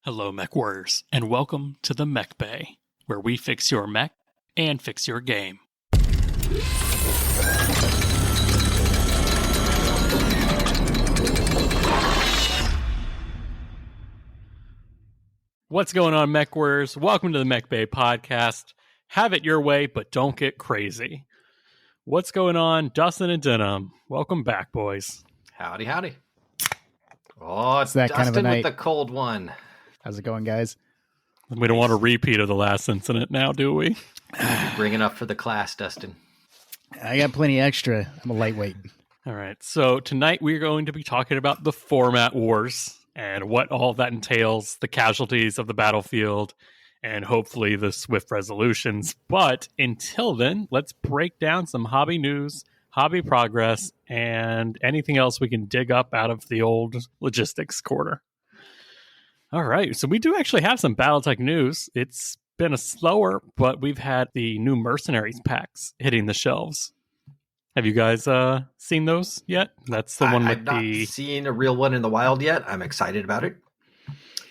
Hello, Mechwarriors, and welcome to the Mechbay, where we fix your mech and fix your game. What's going on, Mechwarriors? Welcome to the Mechbay podcast. Have it your way, but don't get crazy. What's going on, Dustin and Denham? Welcome back, boys. Howdy, howdy. Oh, it's that Dustin kind of a night. With the cold one. How's it going, guys? We don't want a repeat of the last incident now, do we? Bringing up for the class, Dustin. I got plenty extra. I'm a lightweight. All right. So tonight we're going to be talking about the format wars and what all that entails, the casualties of the battlefield, and hopefully the swift resolutions. But until then, let's break down some hobby news, hobby progress, and anything else we can dig up out of the old logistics corner. All right, so we do actually have some BattleTech news. It's been a slower, but we've had the new Mercenaries packs hitting the shelves. Have you guys seen those yet? That's the one with I've not seen a real one in the wild yet. I'm excited about it.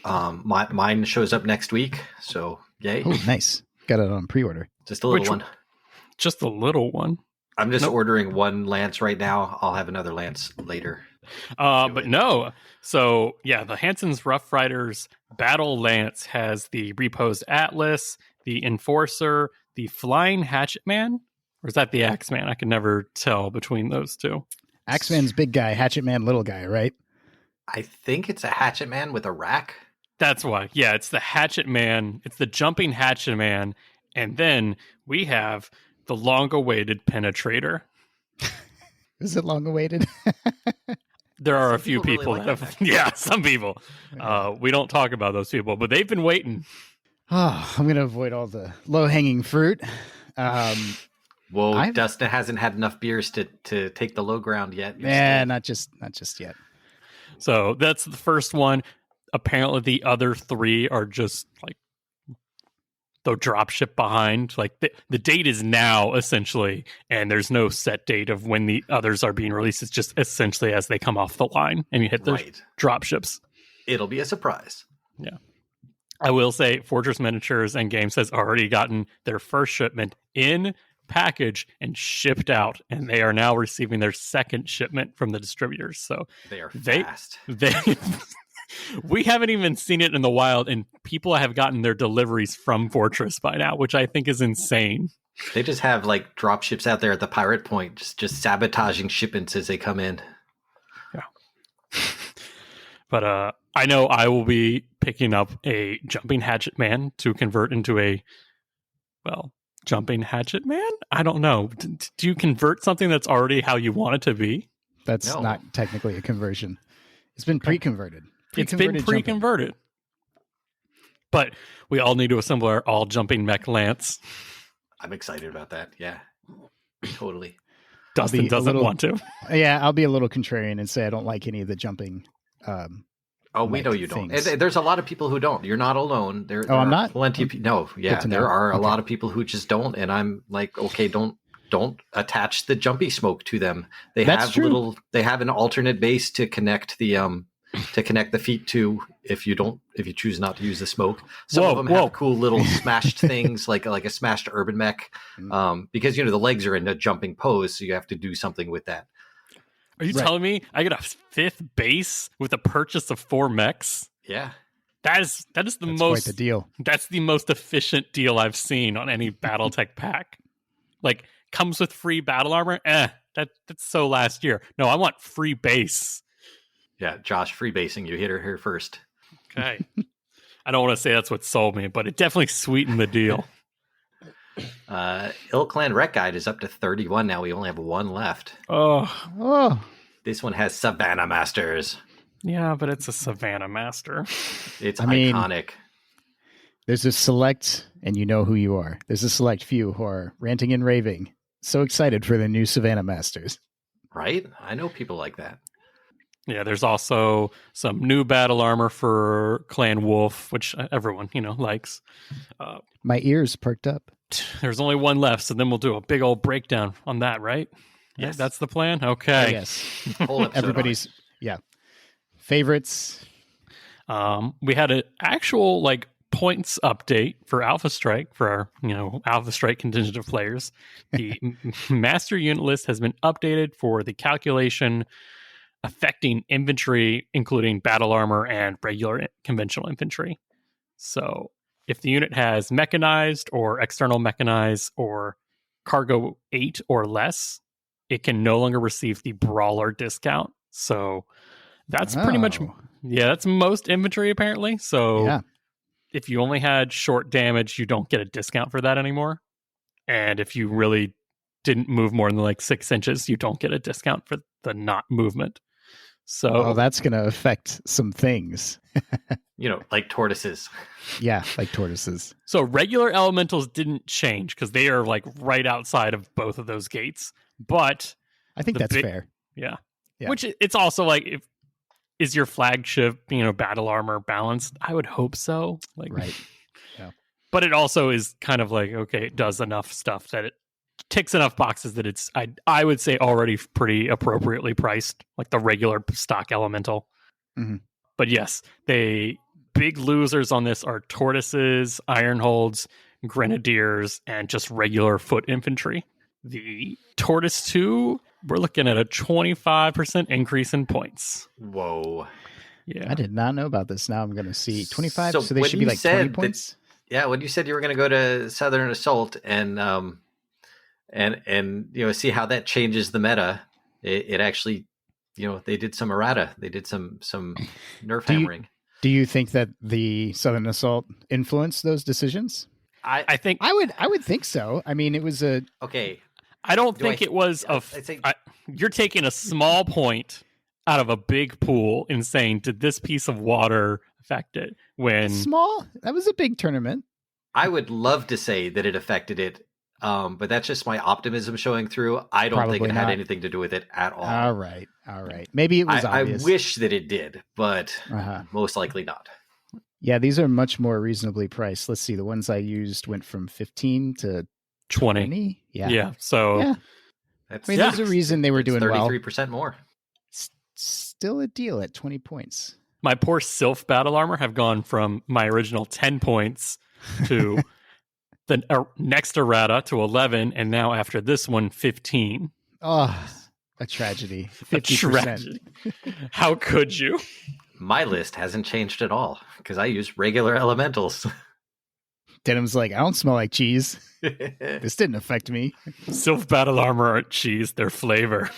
Mine shows up next week, so yay. Oh, nice. Got it on pre-order. Just a little one. Just a little one. I'm just ordering one lance right now. I'll have another lance later. But no. So, yeah, the Hansen's Rough Riders Battle Lance has the Reposed Atlas, the Enforcer, the Flying Hatchetman, or is that the Axeman? I can never tell between those two. Axeman's big guy, Hatchetman little guy, right? I think it's a Hatchetman with a rack. That's why. Yeah, it's the Hatchetman. It's the jumping Hatchetman. And then we have the long-awaited Penetrator. Is it long-awaited? There are a few people really that have, yeah, some people. We don't talk about those people, but they've been waiting. Oh, I'm going to avoid all the low-hanging fruit. Dustin hasn't had enough beers to take the low ground yet. Yeah, not just yet. So that's the first one. Apparently, the other three are just like the dropship behind. Like the date is now essentially, and there's no set date of when the others are being released. It's just essentially as they come off the line and you hit the dropships. It'll be a surprise. Yeah. I will say Fortress Miniatures and Games has already gotten their first shipment in package and shipped out, and they are now receiving their second shipment from the distributors. So they are fast. We haven't even seen it in the wild, and people have gotten their deliveries from Fortress by now, which I think is insane. They just have like drop ships out there at the pirate point, just sabotaging shipments as they come in. Yeah. But I know I will be picking up a Jumping Hatchetman to convert into a, Jumping Hatchetman? I don't know. Do you convert something that's already how you want it to be? That's not technically a conversion. It's been pre-converted. It's been pre-converted. But we all need to assemble our all-jumping mech lance. I'm excited about that. Yeah, totally. Dustin doesn't want to. Yeah, I'll be a little contrarian and say I don't like any of the jumping. We know you don't. There's a lot of people who don't. You're not alone. There I'm not? Plenty of people. No, yeah, there are a lot of people who just don't. And I'm like, okay, don't attach the jumpy smoke to them. That's true. They have an alternate base to connect the feet to if you choose not to use the smoke. Some of them have cool little smashed things like a smashed urban mech, because the legs are in a jumping pose, so you have to do something with that. Are you telling me I get a fifth base with a purchase of 4 mechs? Yeah, that's quite the deal. That's the most efficient deal I've seen on any BattleTech pack. Like, comes with free battle armor. That's so last year. No, I want free base. Yeah, Josh, free basing. You hit her here first. Okay. I don't want to say that's what sold me, but it definitely sweetened the deal. Ilkland Rec Guide is up to 31 now. We only have 1 left. Oh. This one has Savannah Masters. Yeah, but it's a Savannah Master. It's iconic. There's a select, and you know who you are. There's a select few who are ranting and raving. So excited for the new Savannah Masters. Right? I know people like that. Yeah, there's also some new battle armor for Clan Wolf, which everyone, likes. My ears perked up. There's only 1 left, so then we'll do a big old breakdown on that, right? Yes. That's the plan? Okay. Yes. Everybody's, favorites. We had an actual points update for Alpha Strike for our Alpha Strike contingent of players. The master unit list has been updated for the calculation affecting infantry, including battle armor and regular conventional infantry. So if the unit has mechanized or external mechanized or cargo 8 or less, it can no longer receive the brawler discount. So that's pretty much, that's most infantry apparently. So if you only had short damage, you don't get a discount for that anymore. And if you really didn't move more than 6 inches, you don't get a discount for the not movement. So that's going to affect some things. Like tortoises. Yeah, like tortoises. So regular elementals didn't change because they are right outside of both of those gates. But I think that's fair. Yeah. Which it's also is your flagship, battle armor balanced? I would hope so. Right. Yeah. But it also is kind of okay, it does enough stuff that it ticks enough boxes that it's, I would say, already pretty appropriately priced, like the regular stock elemental. Mm-hmm. But yes, big losers on this are tortoises, ironholds, grenadiers, and just regular foot infantry. The Tortoise 2, we're looking at a 25% increase in points. Whoa. Yeah. I did not know about this. Now I'm going to see 25. So they when should be 20 points? When you said you were going to go to Southern Assault and see how that changes the meta, it actually, they did some errata. They did some nerf hammering. Do you think that the Southern Assault influenced those decisions? I think I would think so. I mean, it was okay. I don't think it was you're taking a small point out of a big pool and saying, did this piece of water affect it? When small, that was a big tournament. I would love to say that it affected it, but that's just my optimism showing through. I don't think it had anything to do with it at all. All right. Maybe it was obvious. I wish that it did, but most likely not. Yeah, these are much more reasonably priced. Let's see. The ones I used went from 15 to 20. Yeah. So there's a reason they were doing 33% more. Still a deal at 20 points. My poor Sylph battle armor have gone from my original 10 points to the next errata to 11, and now after this one, 15. Oh, a tragedy. 50%. A tragedy. How could you? My list hasn't changed at all because I use regular elementals. Denham's like, I don't smell like cheese. This didn't affect me. Sylph battle armor aren't cheese, they're flavor.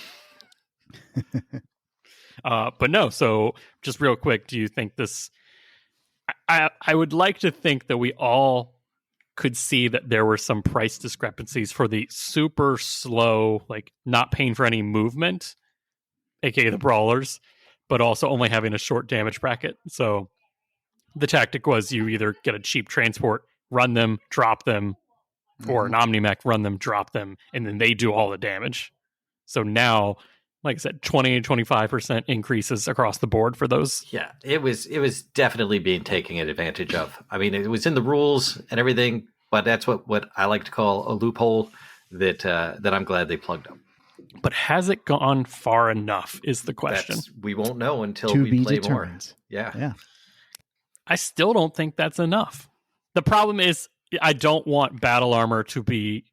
But no, so just real quick, do you think this... I would like to think that we all could see that there were some price discrepancies for the super slow, not paying for any movement, aka the brawlers, but also only having a short damage bracket. So the tactic was you either get a cheap transport, run them, drop them, or an Omnimech, run them, drop them, and then they do all the damage. So now, like I said, 20 to 25% increases across the board for those. Yeah, it was definitely being taken advantage of. I mean, it was in the rules and everything, but that's what I like to call a loophole that I'm glad they plugged up. But has it gone far enough is the question. We won't know until we play determined. More. Yeah. I still don't think that's enough. The problem is I don't want battle armor to be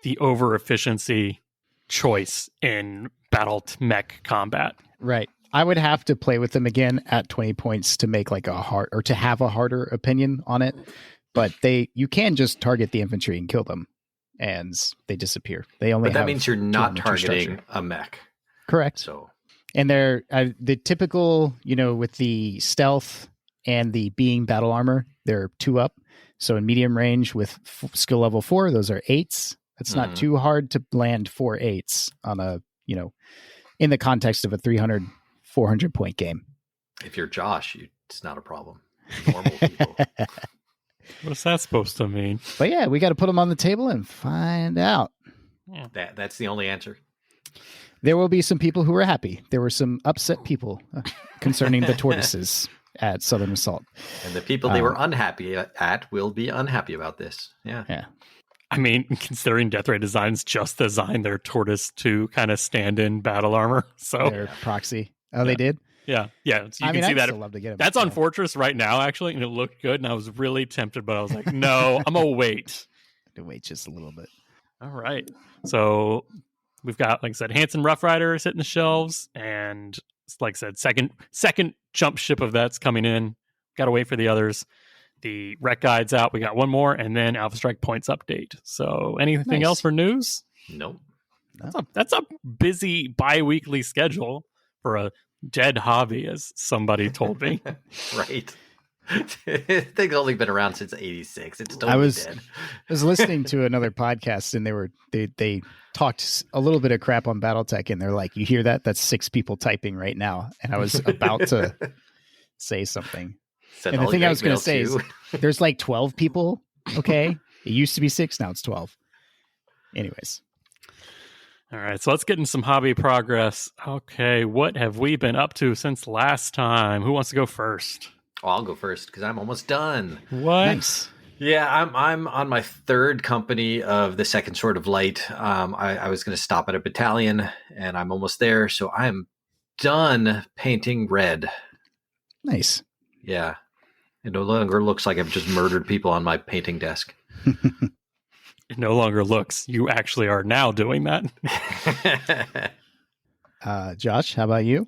the over efficiency choice in battle mech combat. Right. I would have to play with them again at 20 points to make to have a harder opinion on it. But you can just target the infantry and kill them, and they disappear. But that means you're not targeting a mech. Correct. So, and they're the typical, with the stealth and the being battle armor, they're 2 up. So in medium range with skill level 4, those are 8s. It's not too hard to land 4 8s on a, in the context of a 300, 400 point game. If you're Josh, it's not a problem. Normal people. What's that supposed to mean? But yeah, we got to put them on the table and find out. Yeah. That's the only answer. There will be some people who are happy. There were some upset people concerning the tortoises at Southern Assault. And the people they were unhappy at will be unhappy about this. Yeah. Yeah. I mean, considering Death Ray Designs just designed their Tortoise to kind of stand in battle armor. So their proxy. Oh, they did? Yeah. So you can see I'd that. still love to get him. That's on Fortress right now, actually, and it looked good. And I was really tempted, but I was like, no, I'm gonna wait. To wait just a little bit. All right. So we've got, like I said, Hanson Rough Riders hitting the shelves, and like I said, second jump ship of that's coming in. Got to wait for the others. The rec guide's out. We got one more, and then Alpha Strike points update. So anything else for news? Nope. That's a busy bi-weekly schedule for a dead hobby, as somebody told me. Right. They've only been around since '86. It's totally dead. I was listening to another podcast, and they talked a little bit of crap on BattleTech, and they're like, "You hear that? That's 6 people typing right now." And I was about to say something. And the thing I was going to say is, there's like 12 people. Okay, it used to be 6, now it's 12. Anyways. All right, so let's get in some hobby progress. Okay, what have we been up to since last time? Who wants to go first? Oh, I'll go first because I'm almost done. What? Nice. Yeah, I'm on my 3rd company of the Second Sword of Light. I was going to stop at a battalion, and I'm almost there. So I'm done painting red. Nice. Yeah, it no longer looks like I've just murdered people on my painting desk. It no longer looks. You actually are now doing that. Josh, how about you?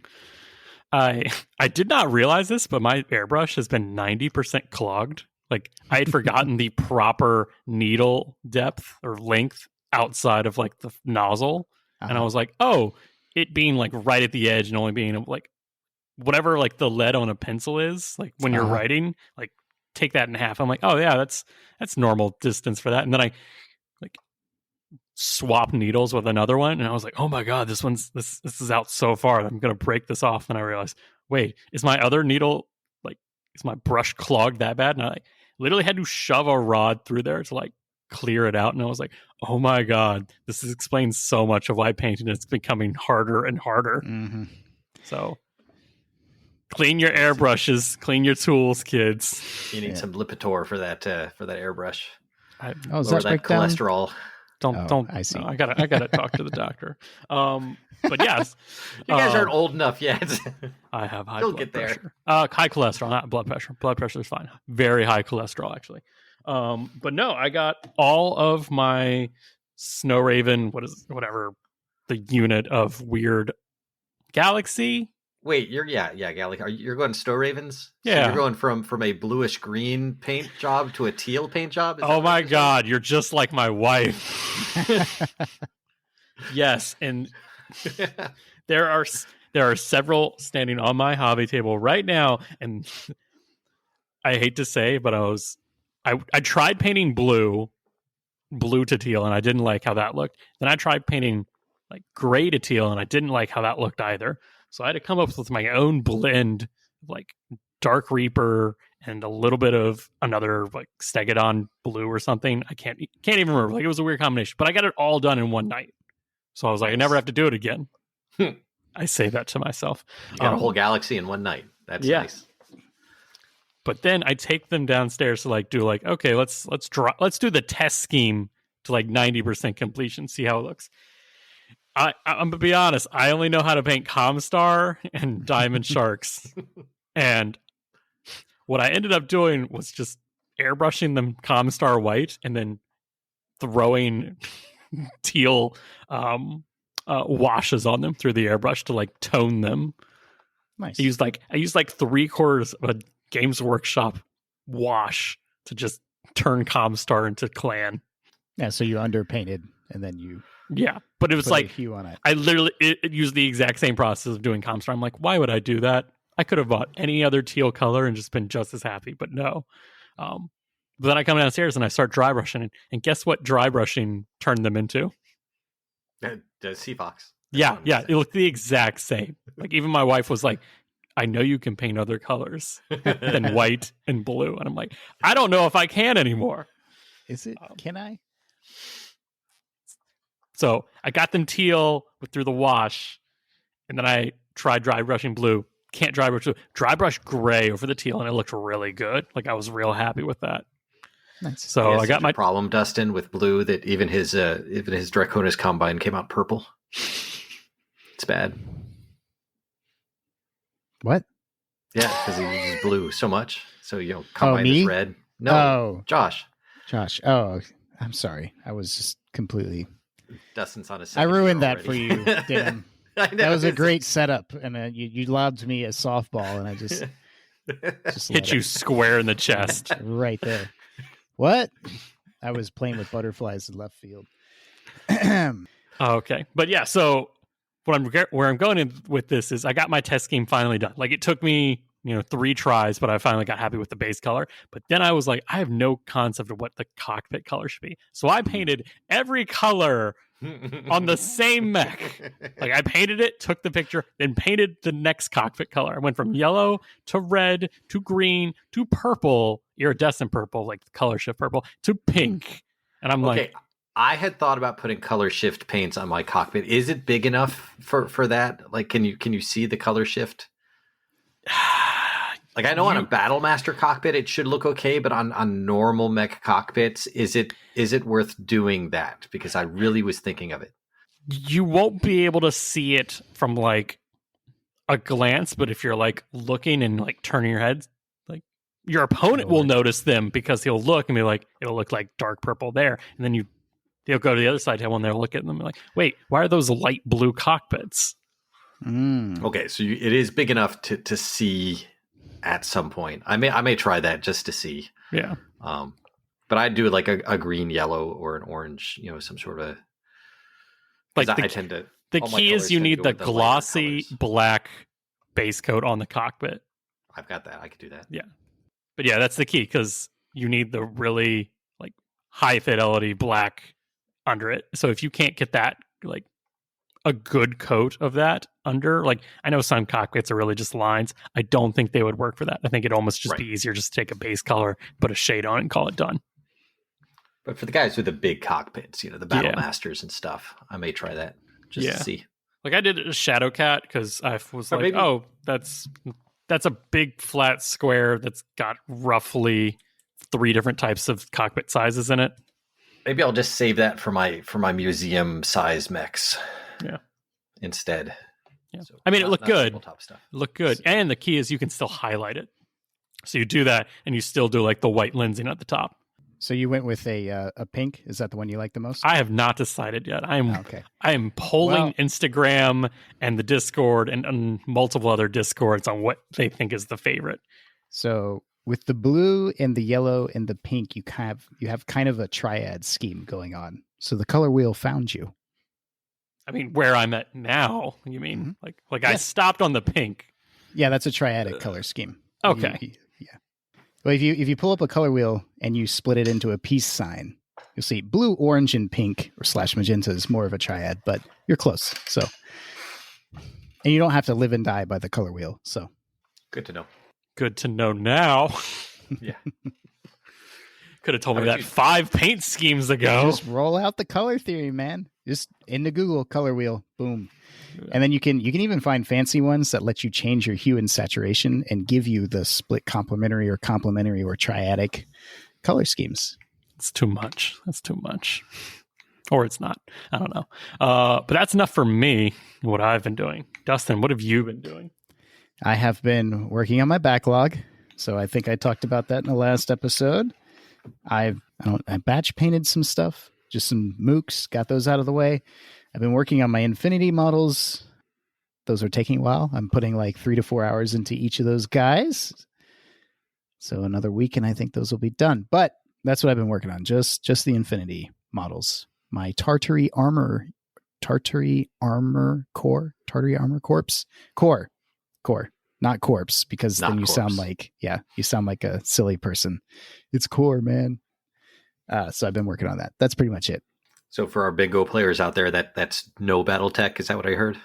I did not realize this, but my airbrush has been 90% clogged. Like, I had forgotten the proper needle depth or length outside of like the nozzle. And I was like, oh, it being like right at the edge and only being like whatever like the lead on a pencil is, like when you're writing, like take that in half. I'm like, oh yeah, that's normal distance for that. And then I like swap needles with another one, and I was like, oh my god, this is out so far, I'm gonna break this off. And I realized, wait, is my other needle like, is my brush clogged that bad? And I like literally had to shove a rod through there to like clear it out. And I was like, oh my god, this explains so much of why painting is becoming harder and harder. Mm-hmm. So clean your airbrushes, clean your tools, kids. You need some Lipitor for that airbrush. Is lower that cholesterol. Don't. I see. No, I gotta talk to the doctor. But yes, you guys aren't old enough yet. I have high You'll blood get there. pressure. High cholesterol, not blood pressure. Blood pressure is fine. Very high cholesterol, actually. But no, I got all of my Snow Raven, whatever the unit of weird Galaxy. Wait, Galaxy. You're going Snow Ravens? Yeah. So you're going from a bluish green paint job to a teal paint job? Oh my god, you're just like my wife. Yes, and there are several standing on my hobby table right now, and I hate to say, but I tried painting blue to teal, and I didn't like how that looked. Then I tried painting like gray to teal, and I didn't like how that looked either. So I had to come up with my own blend of like Dark Reaper and a little bit of another like Stegodon blue or something. I can't even remember. Like, it was a weird combination, but I got it all done in one night. So I was like, I never have to do it again. I say that to myself. You got a whole galaxy in one night. That's nice. But then I take them downstairs to like do like, okay, let's do the test scheme to like 90% completion, see how it looks. I'm gonna be honest, I only know how to paint Comstar and Diamond Sharks. And what I ended up doing was just airbrushing them Comstar white and then throwing teal washes on them through the airbrush to like tone them. Nice. I used like 3/4 of a Games Workshop wash to just turn Comstar into Clan. Yeah, so you underpainted and then you but it was like hue on it. I literally it used the exact same process of doing Comstar. I'm like, why would I do that? I could have bought any other teal color and just been just as happy, but no. But then I come downstairs and I start dry brushing, and guess what dry brushing turned them into? The Seafox. Yeah, it looked the exact same. Like, even my wife was like, I know you can paint other colors than white and blue. And I'm like, I don't know if I can anymore. Is it? Can I? So I got them teal through the wash, and then I tried dry brushing blue. Can't dry brush blue. Dry brush gray over the teal, and it looked really good. Like, I was real happy with that. Nice. So I got my problem, Dustin, with blue that even his Draconis Combine came out purple. It's bad. What? Yeah, because he uses blue so much. So, Combine is red. No, Josh. Oh, I'm sorry. I was just completely... Dustin's on a I second ruined year that already. for you, Denham. That was a great setup, and you lobbed me a softball, and I just hit you square in the chest. Right there. What? I was playing with butterflies in left field. Okay. But yeah, so where I'm going in with this is I got my test scheme finally done. Like, it took me 3 tries, but I finally got happy with the base color. But then I was like, I have no concept of what the cockpit color should be. So I painted every color on the same mech. Like, I painted it, took the picture, then painted the next cockpit color. I went from yellow to red to green to purple, iridescent purple, like the color shift purple, to pink. And I'm like, I had thought about putting color shift paints on my cockpit. Is it big enough for that? Like, can you see the color shift? Like, I know on a Battlemaster cockpit it should look okay, but on normal mech cockpits, is it worth doing that? Because I really was thinking of it. You won't be able to see it from like a glance, but if you're like looking and like turning your head, like your opponent will notice them because he'll look and be like, it'll look like dark purple there, and then they'll go to the other side table and they'll look at them and be like, wait, why are those light blue cockpits? Okay, so it is big enough to see at some point. I may try that just to see. Yeah. But I'd do like a green, yellow, or an orange. Some sort of. Like I tend to. The key is you need the glossy black base coat on the cockpit. I've got that. I could do that. Yeah. But yeah, that's the key, because you need the really like high fidelity black under it. So if you can't get that, like a good coat of that under, like, I know some cockpits are really just lines. I don't think they would work for that. I think it'd almost just be easier just to take a base color, put a shade on it, and call it done. But for the guys with the big cockpits, the Battlemasters and stuff, I may try that just to see. Like, I did a Shadowcat because I was like, oh, that's a big flat square that's got roughly 3 different types of cockpit sizes in it. Maybe I'll just save that for my museum size mechs. Yeah. Instead. Yeah. So it looked good. It looked good. And the key is you can still highlight it. So you do that and you still do like the white lensing at the top. So you went with a pink? Is that the one you like the most? I have not decided yet. I am polling Instagram and the Discord and multiple other Discords on what they think is the favorite. So with the blue and the yellow and the pink, you have kind of a triad scheme going on. So the color wheel found you. I mean, where I'm at now, you mean? Like I stopped on the pink. Yeah, that's a triadic color scheme. Okay. Well, if you pull up a color wheel and you split it into a peace sign, you'll see blue, orange, and pink / magenta is more of a triad, but you're close. So, and you don't have to live and die by the color wheel. So, good to know. Good to know now. Yeah. Could have told me that 5 paint schemes ago. Just roll out the color theory, man. Just into Google color wheel, boom. And then you can even find fancy ones that let you change your hue and saturation and give you the split complementary or triadic color schemes. It's too much. That's too much. Or it's not. I don't know. But that's enough for me, what I've been doing. Dustin, what have you been doing? I have been working on my backlog. So I think I talked about that in the last episode. I batch painted some stuff, just some mooks, got those out of the way. I've been working on my Infinity models. Those are taking a while. I'm putting like 3 to 4 hours into each of those guys. So another week and I think those will be done. But that's what I've been working on. Just the Infinity models. My Tartary Armor Corps. Not corpse, because then you sound like a silly person. It's core, man. So I've been working on that. That's pretty much it. So for our bingo players out there, that's no BattleTech. Is that what I heard?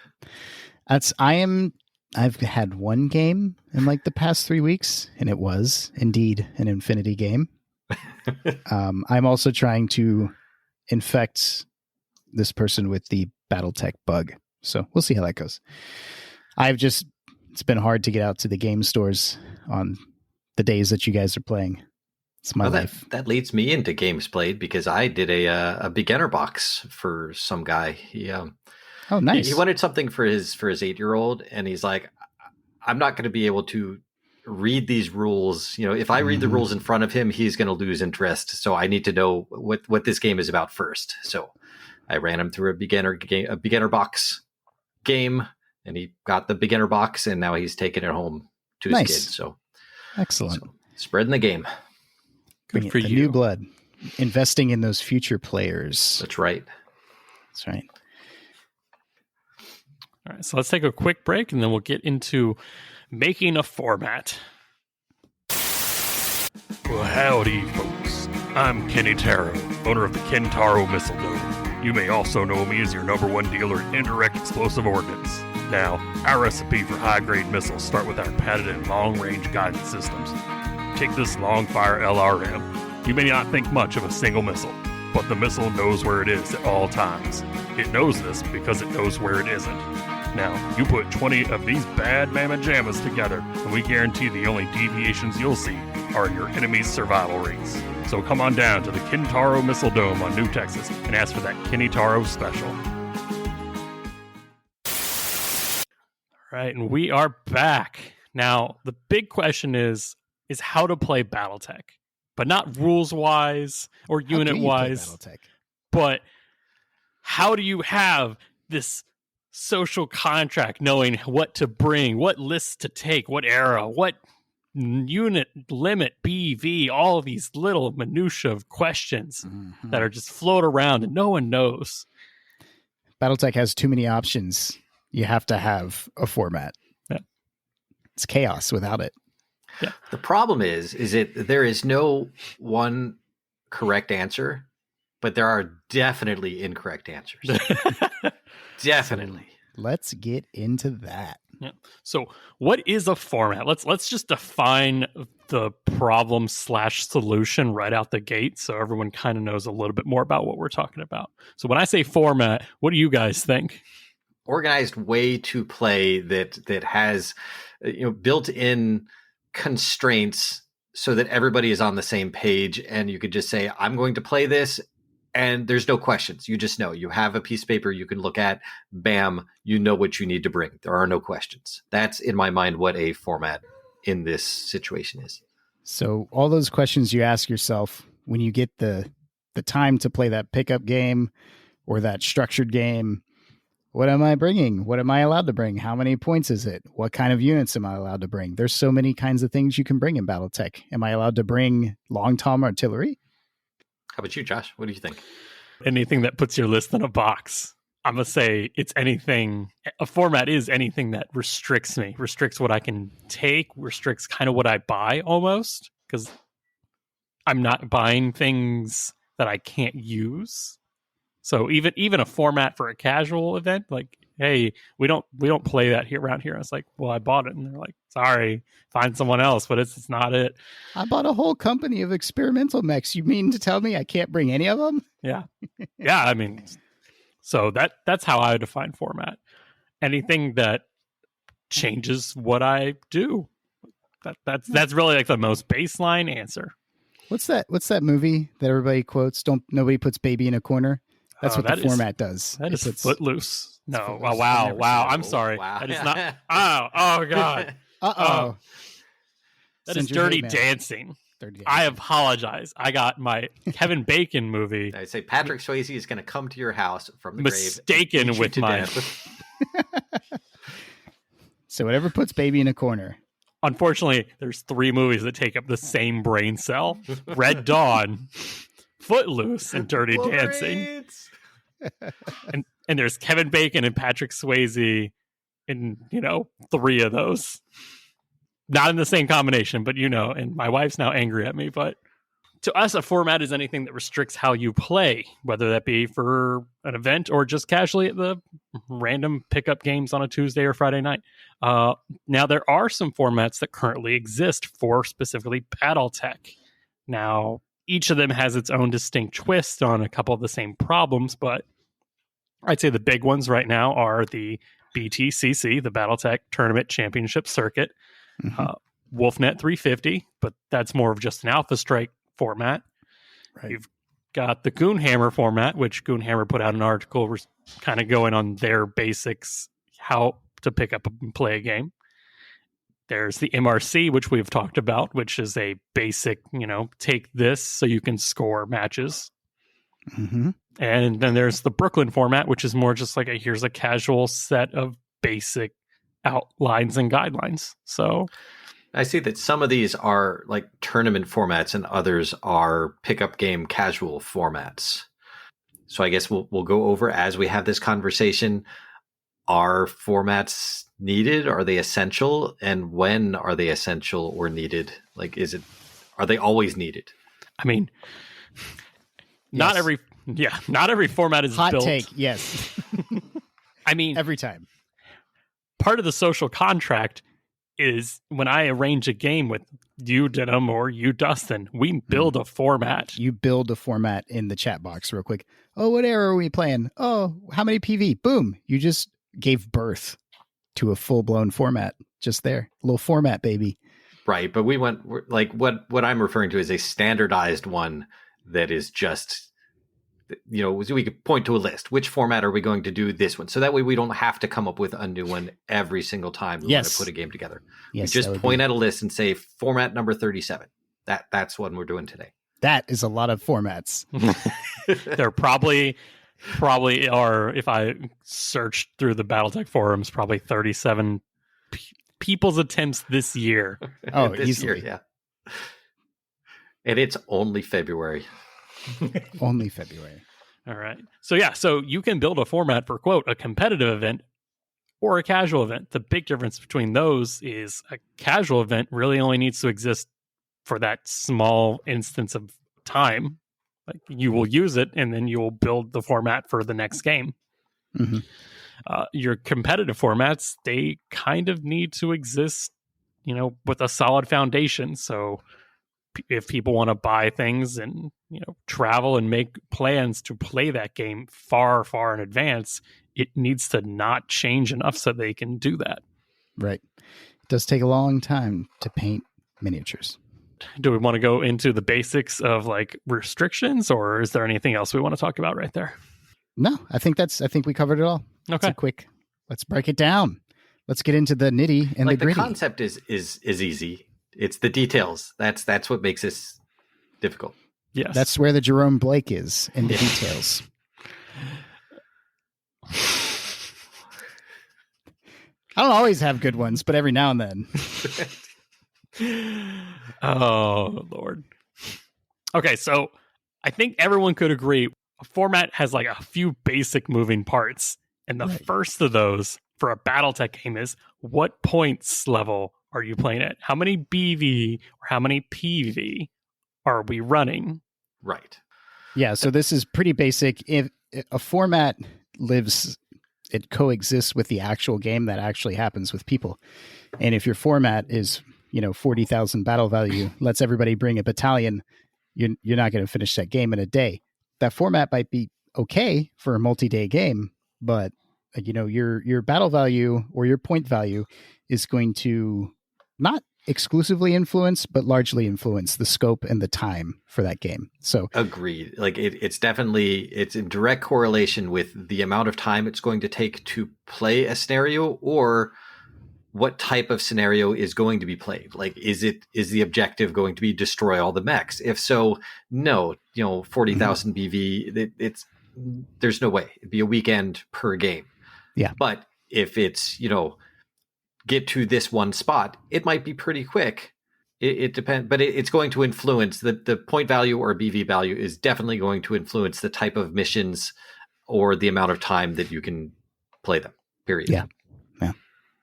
I've had one game in like the past 3 weeks, and it was indeed an Infinity game. I'm also trying to infect this person with the BattleTech bug. So we'll see how that goes. It's been hard to get out to the game stores on the days that you guys are playing. It's my life. That leads me into games played, because I did a beginner box for some guy. He nice. He wanted something for his 8-year-old, and he's like, I'm not going to be able to read these rules. If I read the rules in front of him, he's going to lose interest. So I need to know what this game is about first. So I ran him through a beginner box game, and he got the beginner box, and now he's taking it home to his kids. So excellent. So, spreading the game. Good for you. New blood. Investing in those future players. That's right. That's right. All right, so let's take a quick break, and then we'll get into making a format. Well, howdy, folks. I'm Kenny Taro, owner of the Kentaro Missile Dome. You may also know me as your #1 dealer in indirect explosive ordnance. Now, our recipe for high-grade missiles start with our patented long-range guidance systems. Take this Longfire LRM. You may not think much of a single missile, but the missile knows where it is at all times. It knows this because it knows where it isn't. Now, you put 20 of these bad mamma jammas together, and we guarantee the only deviations you'll see are in your enemy's survival rates. So come on down to the Kentaro Missile Dome on New Texas and ask for that Kenny Taro special. All right, and we are back. Now, the big question is how to play BattleTech, but not rules-wise or unit-wise, but how do you have this social contract, knowing what to bring, what lists to take, what era, what unit limit, BV, all of these little minutia of questions that are just float around and no one knows. BattleTech has too many options. You have to have a format. Yeah. It's chaos without it. Yeah. The problem is there is no one correct answer, but there are definitely incorrect answers. Definitely. Let's get into that. Yeah. So what is a format? Let's just define the problem / solution right out the gate so everyone kind of knows a little bit more about what we're talking about. So when I say format, what do you guys think? Organized way to play that has built-in constraints so that everybody is on the same page, and you could just say, I'm going to play this, and there's no questions. You just know. You have a piece of paper you can look at. Bam, you know what you need to bring. There are no questions. That's, in my mind, what a format in this situation is. So all those questions you ask yourself when you get the time to play that pickup game or that structured game. What am I bringing? What am I allowed to bring? How many points is it? What kind of units am I allowed to bring? There's so many kinds of things you can bring in BattleTech. Am I allowed to bring long-tom artillery? How about you, Josh? What do you think? Anything that puts your list in a box. I'm going to say it's anything. A format is anything that restricts me, restricts what I can take, restricts kind of what I buy almost, because I'm not buying things that I can't use. So even a format for a casual event, like, hey, we don't play that here around here. I was like, well, I bought it, and they're like, sorry, find someone else, but it's not it. I bought a whole company of experimental mechs. You mean to tell me I can't bring any of them? Yeah, yeah. I mean, so that's how I define format. Anything that changes what I do. That's really like the most baseline answer. What's that movie that everybody quotes? Nobody puts baby in a corner. That's what the format does. That is Footloose. No. Oh, wow. I'm sorry. Wow. That is not. Oh God. Uh-oh. That is Dirty Dancing. I apologize. I got my Kevin Bacon movie. I say Patrick Swayze is going to come to your house from the mistaken grave. With my. So whatever puts baby in a corner. Unfortunately, there's 3 movies that take up the same brain cell: Red Dawn, Footloose, and Dirty Dancing. And there's Kevin Bacon and Patrick Swayze in 3 of those. Not in the same combination, but and my wife's now angry at me. But to us, a format is anything that restricts how you play, whether that be for an event or just casually at the random pickup games on a Tuesday or Friday night. Now, there are some formats that currently exist for specifically BattleTech. Now, each of them has its own distinct twist on a couple of the same problems, but I'd say the big ones right now are the BTCC, the BattleTech Tournament Championship Circuit, Wolfnet 350, but that's more of just an Alpha Strike format. Right. You've got the Goonhammer format, which Goonhammer put out an article kind of going on their basics, how to pick up and play a game. There's the MRC, which we've talked about, which is a basic, take this so you can score matches. Mm-hmm. And then there's the Brooklyn format, which is more just like here's a casual set of basic outlines and guidelines. So I see that some of these are like tournament formats and others are pickup game casual formats. So I guess we'll go over as we have this conversation. Are formats needed? Are they essential? And when are they essential or needed? Like, are they always needed? I mean, not every format is hot built. take. Yes. I mean, every time. Part of the social contract is when I arrange a game with you, Denham, or you, Dustin, we build a format. You build a format in the chat box real quick. Oh, what era are we playing? Oh, how many PV? Boom. You just gave birth to a full-blown format just there. A little format, baby. Right, but we went like what I'm referring to is a standardized one that is just, so we could point to a list. Which format are we going to do this one? So that way we don't have to come up with a new one every single time we want to put a game together. Yes, we just point at a list and say format number 37. That's what we're doing today. That is a lot of formats. There probably are, if I searched through the BattleTech forums, probably 37 people's attempts this year. Oh, this easily. year, yeah. And it's only February. Only February. All right. So you can build a format for, quote, a competitive event or a casual event. The big difference between those is a casual event really only needs to exist for that small instance of time. Like, you will use it and then you will build the format for the next game. Mm-hmm. Your competitive formats, they kind of need to exist, with a solid foundation. So if people want to buy things and, travel and make plans to play that game far, far in advance, it needs to not change enough so they can do that. Right. It does take a long time to paint miniatures. Do we want to go into the basics of like restrictions, or is there anything else we want to talk about right there? No, I think we covered it all. Okay. Let's break it down. Let's get into the nitty and the gritty. The concept is easy. It's the details. That's what makes this difficult. Yes. That's where the Jerome Blake is, in the details. I don't always have good ones, but every now and then. Oh, Lord. Okay, so I think everyone could agree a format has like a few basic moving parts. And the first of those for a BattleTech game is, what points level are you playing at? How many BV or how many PV are we running? Right. Yeah, so this is pretty basic. If a format it coexists with the actual game that actually happens with people. And if your format is, 40,000 battle value, lets everybody bring a battalion, you're not going to finish that game in a day. That format might be okay for a multi-day game, but your battle value or your point value is going to not exclusively influence, but largely influence the scope and the time for that game. So agreed. Like it's in direct correlation with the amount of time it's going to take to play a scenario, or what type of scenario is going to be played. Like, is the objective going to be destroy all the mechs? If so, no, 40,000 BV, there's no way. It'd be a weekend per game. Yeah. But if it's, get to this one spot, it might be pretty quick. It depends, but it's going to influence the point value or BV value is definitely going to influence the type of missions or the amount of time that you can play them, period. Yeah.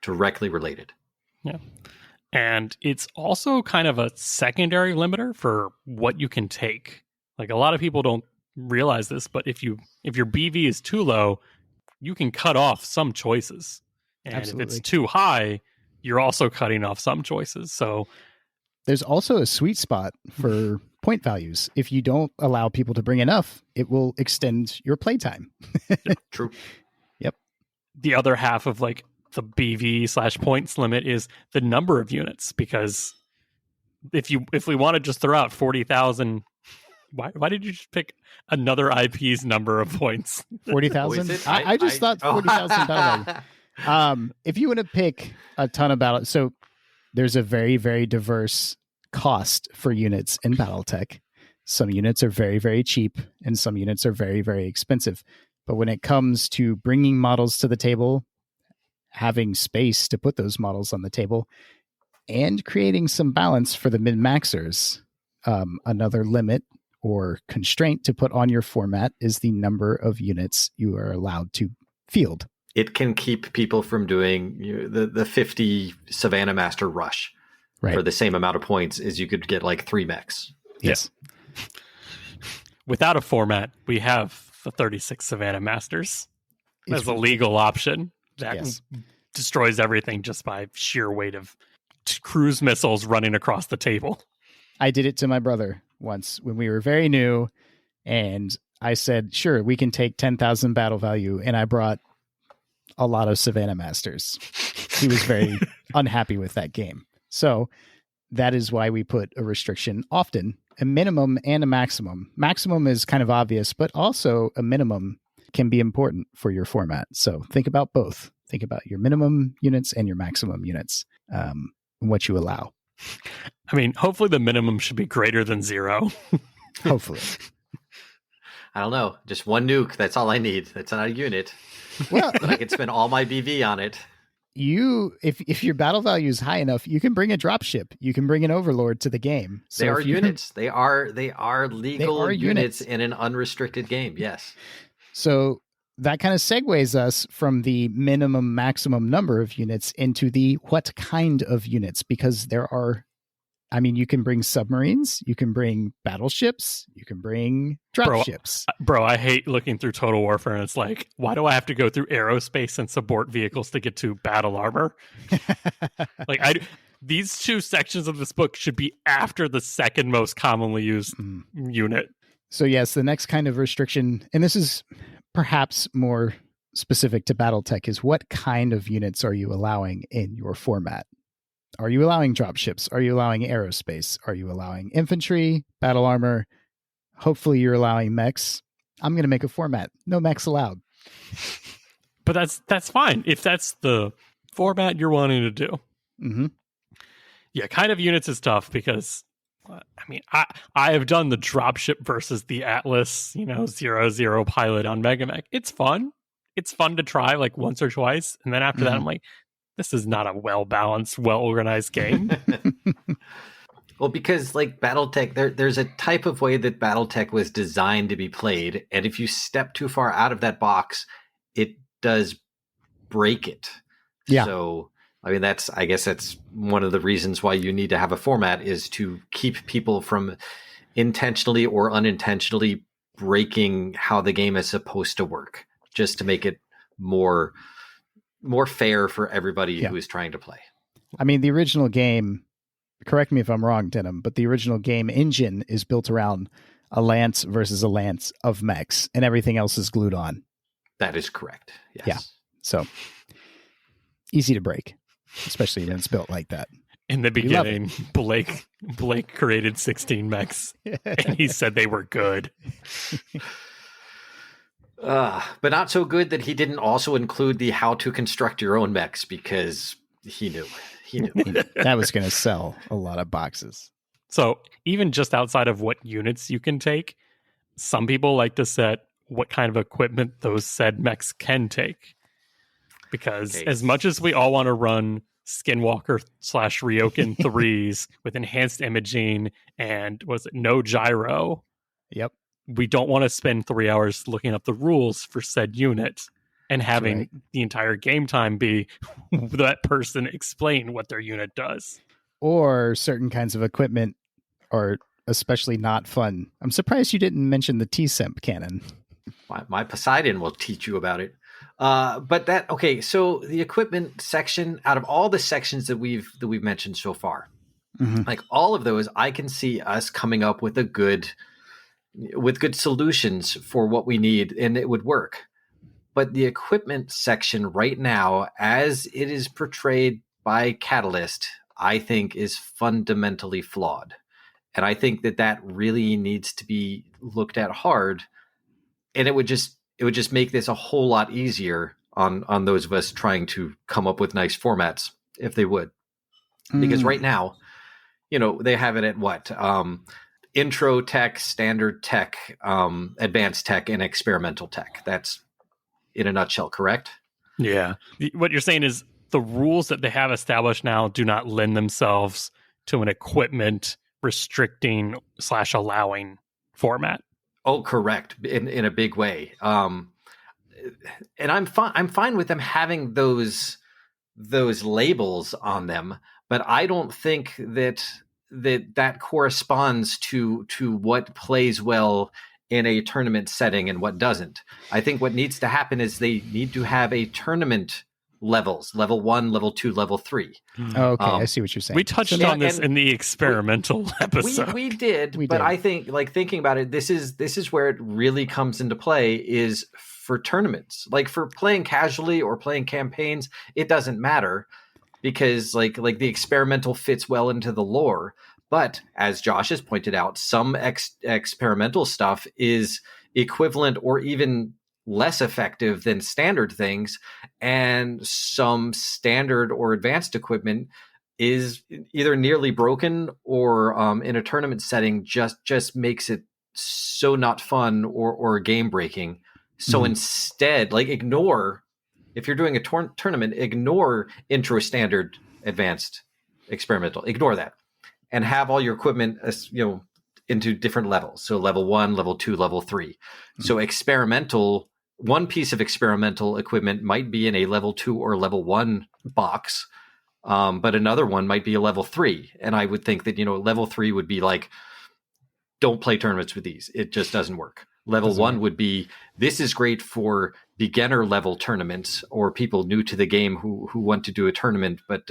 Directly related. Yeah. And it's also kind of a secondary limiter for what you can take. Like, a lot of people don't realize this, but if your BV is too low, you can cut off some choices. And Absolutely. If it's too high, you're also cutting off some choices. So there's also a sweet spot for point values. If you don't allow people to bring enough, it will extend your playtime. True. Yep. The other half of like the BV/points limit is the number of units, because if we want to just throw out 40,000, why did you just pick another IP's number of points? 40,000? I just thought 40,000 battle value. If you want to pick a ton of battle, so there's a very, very diverse cost for units in BattleTech. Some units are very, very cheap, and some units are very, very expensive. But when it comes to bringing models to the table, having space to put those models on the table, and creating some balance for the min-maxers, another limit or constraint to put on your format is the number of units you are allowed to field. It can keep people from doing the 50 Savannah Master rush for the same amount of points as you could get like 3 mechs. Yes. Yeah. Without a format, we have the 36 Savannah Masters as a legal option that destroys everything just by sheer weight of cruise missiles running across the table. I did it to my brother once when we were very new, and I said, sure, we can take 10,000 battle value, and I brought a lot of Savannah Masters. He was very unhappy with that game. So that is why we put a restriction often, a minimum and a maximum. Maximum is kind of obvious, but also a minimum can be important for your format. So think about both. Think about your minimum units and your maximum units, and what you allow. I mean, hopefully the minimum should be greater than 0. Hopefully. I don't know. Just 1 nuke. That's all I need. That's not a unit. Well, but I can spend all my BV on it. If your battle value is high enough, you can bring a dropship. You can bring an overlord to the game. So they are units. They are legal units in an unrestricted game. Yes. So that kind of segues us from the minimum maximum number of units into the what kind of units, because there are, I mean, you can bring submarines, you can bring battleships, you can bring dropships. Bro, I hate looking through Total Warfare and it's like, why do I have to go through aerospace and support vehicles to get to battle armor? These 2 sections of this book should be after the second most commonly used unit. So yes, the next kind of restriction, and this is perhaps more specific to BattleTech, is what kind of units are you allowing in your format? Are you allowing dropships? Are you allowing aerospace? Are you allowing infantry, battle armor? Hopefully you're allowing mechs. I'm going to make a format. No mechs allowed. But that's fine if that's the format you're wanting to do. Mm-hmm. Yeah, kind of units is tough because, I mean, I have done the dropship versus the Atlas, 0-0 pilot on Megamech. It's fun. It's fun to try like once or twice. And then after that, I'm like, this is not a well-balanced, well-organized game. Well, because like BattleTech, there's a type of way that BattleTech was designed to be played. And if you step too far out of that box, it does break it. Yeah. So, I mean, I guess that's one of the reasons why you need to have a format, is to keep people from intentionally or unintentionally breaking how the game is supposed to work, just to make it more fair for everybody who is trying to play. I mean, the original game, correct me if I'm wrong, Denham, but the original game engine is built around a lance versus a lance of mechs, and everything else is glued on. That is correct. Yes. Yeah. So easy to break, especially when it's built like that. In the beginning, Blake created 16 mechs, and he said they were good. But not so good that he didn't also include the how to construct your own mechs, because he knew. That was going to sell a lot of boxes. So even just outside of what units you can take, some people like to set what kind of equipment those said mechs can take. Because as much as we all want to run Skinwalker/Ryokan 3s with enhanced imaging and no gyro? Yep. We don't want to spend 3 hours looking up the rules for said unit and having the entire game time be that person explain what their unit does. Or certain kinds of equipment are especially not fun. I'm surprised you didn't mention the T-Semp cannon. My Poseidon will teach you about it. So the equipment section, out of all the sections that we've mentioned so far, like all of those, I can see us coming up with good solutions for what we need, and it would work. But the equipment section right now, as it is portrayed by Catalyst, I think is fundamentally flawed. And I think that really needs to be looked at hard. And it would just make this a whole lot easier on those of us trying to come up with nice formats, if they would. Because right now, they have it at what? Intro tech, standard tech, advanced tech, and experimental tech. That's in a nutshell, correct? Yeah. What you're saying is the rules that they have established now do not lend themselves to an equipment restricting / allowing format. Oh, correct. In a big way. And I'm fine with them having those labels on them, but I don't think that corresponds to what plays well in a tournament setting and what doesn't. I think what needs to happen is they need to have a tournament levels, level 1, level 2, level 3. Okay, I see what you're saying. We touched on this in the experimental episode. We did, but I think, like, thinking about it, this is where it really comes into play, is for tournaments. Like, for playing casually or playing campaigns, it doesn't matter, because like the experimental fits well into the lore. But as Josh has pointed out, some experimental stuff is equivalent or even less effective than standard things, and some standard or advanced equipment is either nearly broken or in a tournament setting just makes it so not fun or game breaking. So instead, like, if you're doing a tournament, ignore intro, standard, advanced, experimental, ignore that, and have all your equipment into different levels. So level 1, level 2, level 3. So experimental, one piece of experimental equipment might be in a level 2 or level 1 box, but another one might be a level 3. And I would think that, level 3 would be like, don't play tournaments with these. It just doesn't work. Level 1 would be, this is great for beginner level tournaments or people new to the game who want to do a tournament, but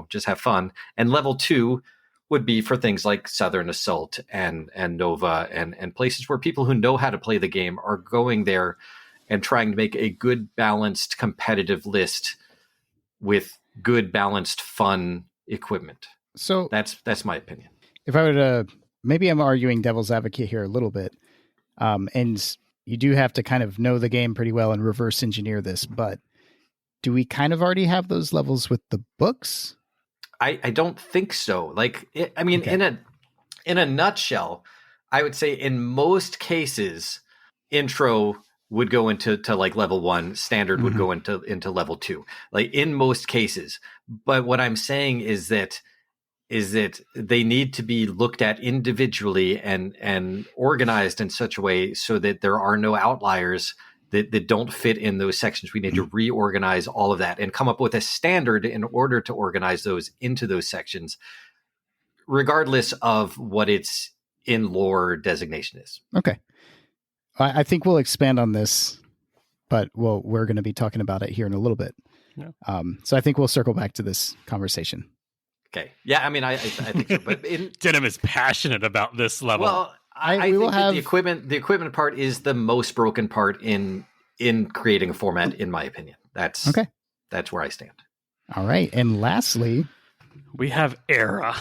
just have fun. And level 2 would be for things like Southern Assault and Nova and places where people who know how to play the game are going there and trying to make a good, balanced, competitive list with good, balanced, fun equipment. So that's my opinion. If I were to, maybe I'm arguing devil's advocate here a little bit, and you do have to kind of know the game pretty well and reverse engineer this, but do we kind of already have those levels with the books? I don't think so. Like, in a nutshell, I would say in most cases, intro would go into like level 1, standard would go into level 2, like in most cases. But what I'm saying is that they need to be looked at individually and organized in such a way so that there are no outliers that don't fit in those sections. We need to reorganize all of that and come up with a standard in order to organize those into those sections, regardless of what its in lore designation is. Okay. I think we'll expand on this, but we're going to be talking about it here in a little bit. Yeah. So I think we'll circle back to this conversation. Okay. Yeah, I think so. But Denham is passionate about this level. Well, I think that the equipment part is the most broken part in creating a format, in my opinion. That's okay. That's where I stand. All right. And lastly, we have Era,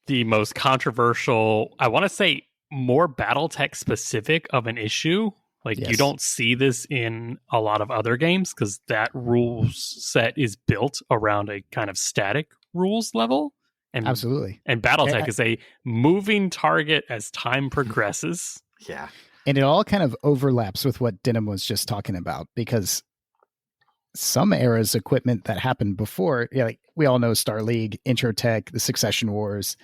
the most controversial, I want to say more BattleTech specific of an issue. Like, you don't see this in a lot of other games because that rules set is built around a kind of static rules level. And absolutely. And BattleTech is a moving target as time progresses. Yeah. And it all kind of overlaps with what Denham was just talking about, because some Era's equipment that happened before, like we all know Star League, Intro Tech, the Succession Wars,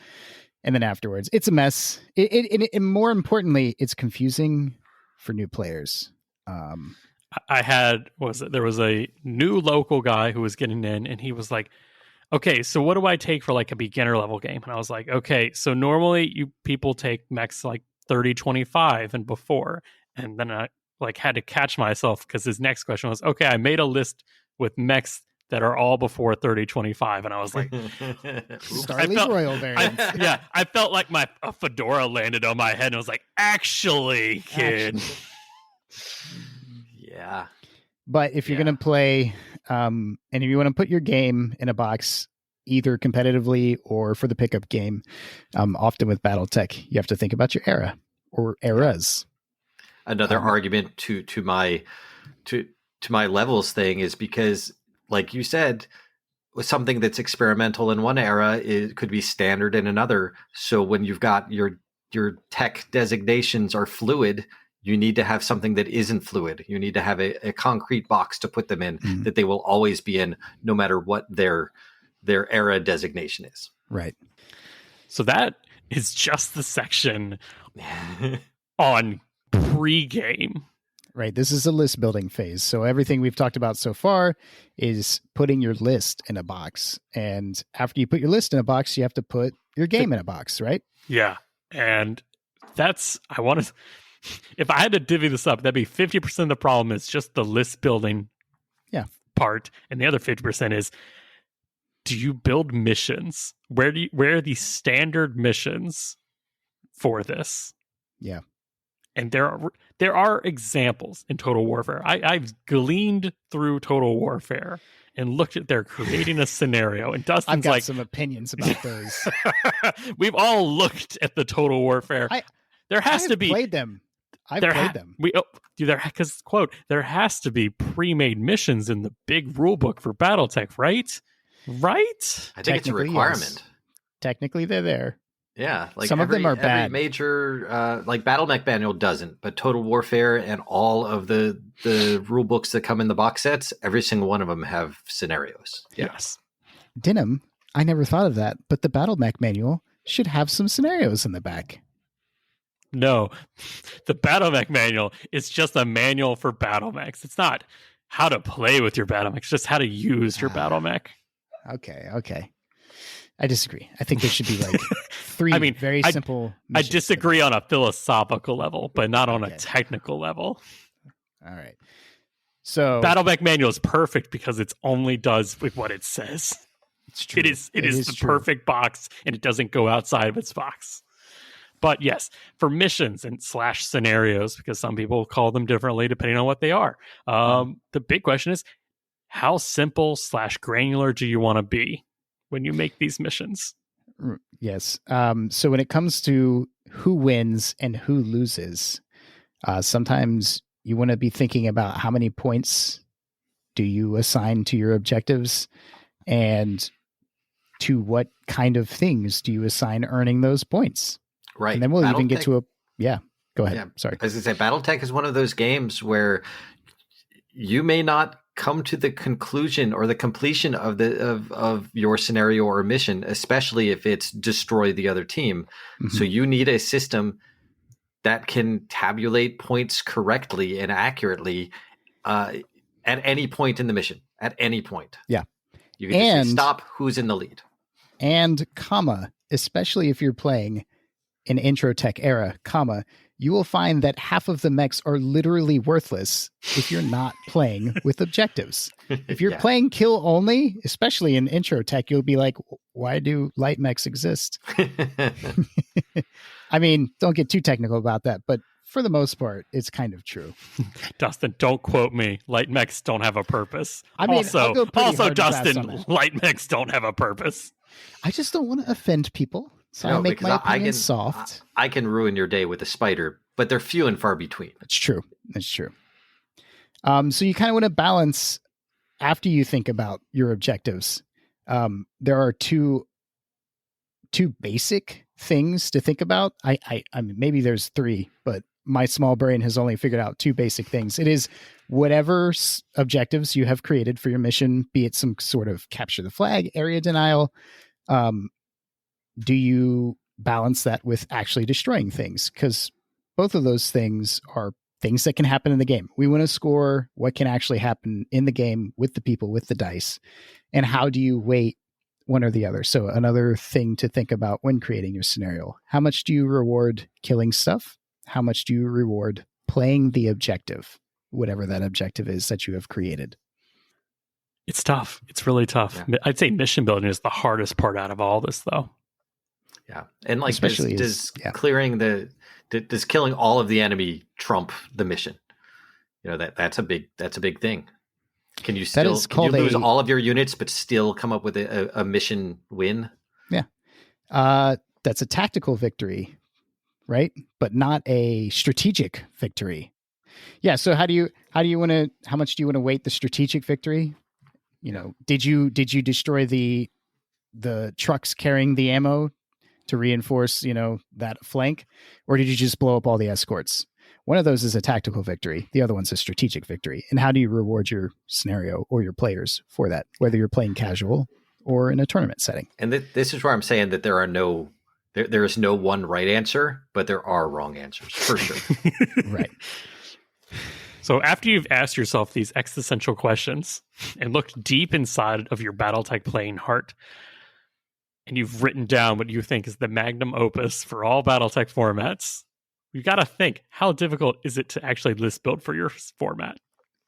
and then afterwards, it's a mess. And more importantly, it's confusing for new players. There was a new local guy who was getting in, and he was like, okay, so what do I take for like a beginner level game? And I was like, okay, so normally people take mechs like 30-25 and before. And then I like had to catch myself because his next question was, okay, I made a list with mechs that are all before 30-25. And I was like, Star League Royal variants. I felt like a fedora landed on my head and I was like, actually, kid. Yeah. But if you're going to play, and if you want to put your game in a box, either competitively or for the pickup game, often with BattleTech, you have to think about your era or eras. Another argument to my levels thing is because, like you said, something that's experimental in one era, it could be standard in another. So when you've got your tech designations are fluid, you need to have something that isn't fluid. You need to have a concrete box to put them in that they will always be in, no matter what their era designation is. Right. So that is just the section on pre-game. Right. This is a list building phase. So everything we've talked about so far is putting your list in a box. And after you put your list in a box, you have to put your game in a box, right? Yeah. And if I had to divvy this up, that'd be 50% of the problem is just the list building part. And the other 50% is, do you build missions? Where are the standard missions for this? Yeah. And there are examples in Total Warfare. I've gleaned through Total Warfare and looked at their creating a scenario. And Dustin's I've got some opinions about those. We've all looked at the Total Warfare. There has to be played them. I've played them. Because quote, there has to be pre-made missions in the big rule book for BattleTech, right? Right? I think it's a requirement. Yes. Technically, they're there. Yeah, like some of them are bad. Every major, like Battle Mech Manual doesn't, but Total Warfare and all of the rule books that come in the box sets, every single one of them have scenarios. Yes. Denham, I never thought of that, but the Battle Mech Manual should have some scenarios in the back. No, the Battle Mech Manual is just a manual for Battle Mechs. It's not how to play with your Battle Mechs, just how to use your Battle Mech. Okay. I disagree. I think there should be like three very simple I disagree on a philosophical level, but not on a technical level. All right. So Battle Mech Manual is perfect because it only does with what it says. It's true. It is the perfect box, and it doesn't go outside of its box. But yes, for missions and / scenarios, because some people call them differently depending on what they are. The big question is, how simple / granular do you want to be when you make these missions? Yes. So when it comes to who wins and who loses, sometimes you want to be thinking about how many points do you assign to your objectives and to what kind of things do you assign earning those points. Right. And then we'll even get to a... Yeah, go ahead. Yeah. Sorry. As I say, BattleTech is one of those games where you may not come to the conclusion or the completion of your scenario or mission, especially if it's destroy the other team. Mm-hmm. So you need a system that can tabulate points correctly and accurately at any point in the mission. At any point. Yeah. You can just say, stop, who's in the lead. And especially if you're playing an intro tech era, you will find that half of the mechs are literally worthless if you're not playing with objectives. If you're playing kill only, especially in intro tech, you'll be like, why do light mechs exist? I mean, don't get too technical about that, but for the most part, it's kind of true. Dustin, don't quote me. Light mechs don't have a purpose. I mean, also Dustin, light mechs don't have a purpose. I just don't want to offend people. So I make my opinion soft. I can ruin your day with a spider, but they're few and far between. That's true. So you kind of want to balance after you think about your objectives. There are two basic things to think about. I mean, maybe there's three, but my small brain has only figured out two basic things. It is whatever objectives you have created for your mission, be it some sort of capture the flag, area denial. Do you balance that with actually destroying things? Because both of those things are things that can happen in the game. We want to score what can actually happen in the game with the people, with the dice. And how do you weight one or the other? So another thing to think about when creating your scenario. How much do you reward killing stuff? How much do you reward playing the objective, whatever that objective is that you have created? It's tough. It's really tough. Yeah. I'd say mission building is the hardest part out of all this, though. Yeah, and like especially does killing all of the enemy trump the mission? You know, that's a big thing. Can you lose all of your units but still come up with a mission win? Yeah, that's a tactical victory, right? But not a strategic victory. Yeah. So how much do you want to weight the strategic victory? You know, did you destroy the trucks carrying the ammo to reinforce, you know, that flank, or did you just blow up all the escorts? One of those is a tactical victory. The other one's a strategic victory. And how do you reward your scenario or your players for that, whether you're playing casual or in a tournament setting? And this is where I'm saying that there is no one right answer, but there are wrong answers for sure. Right. So after you've asked yourself these existential questions and looked deep inside of your BattleTech playing heart, and you've written down what you think is the magnum opus for all BattleTech formats, you got to think, how difficult is it to actually list build for your format?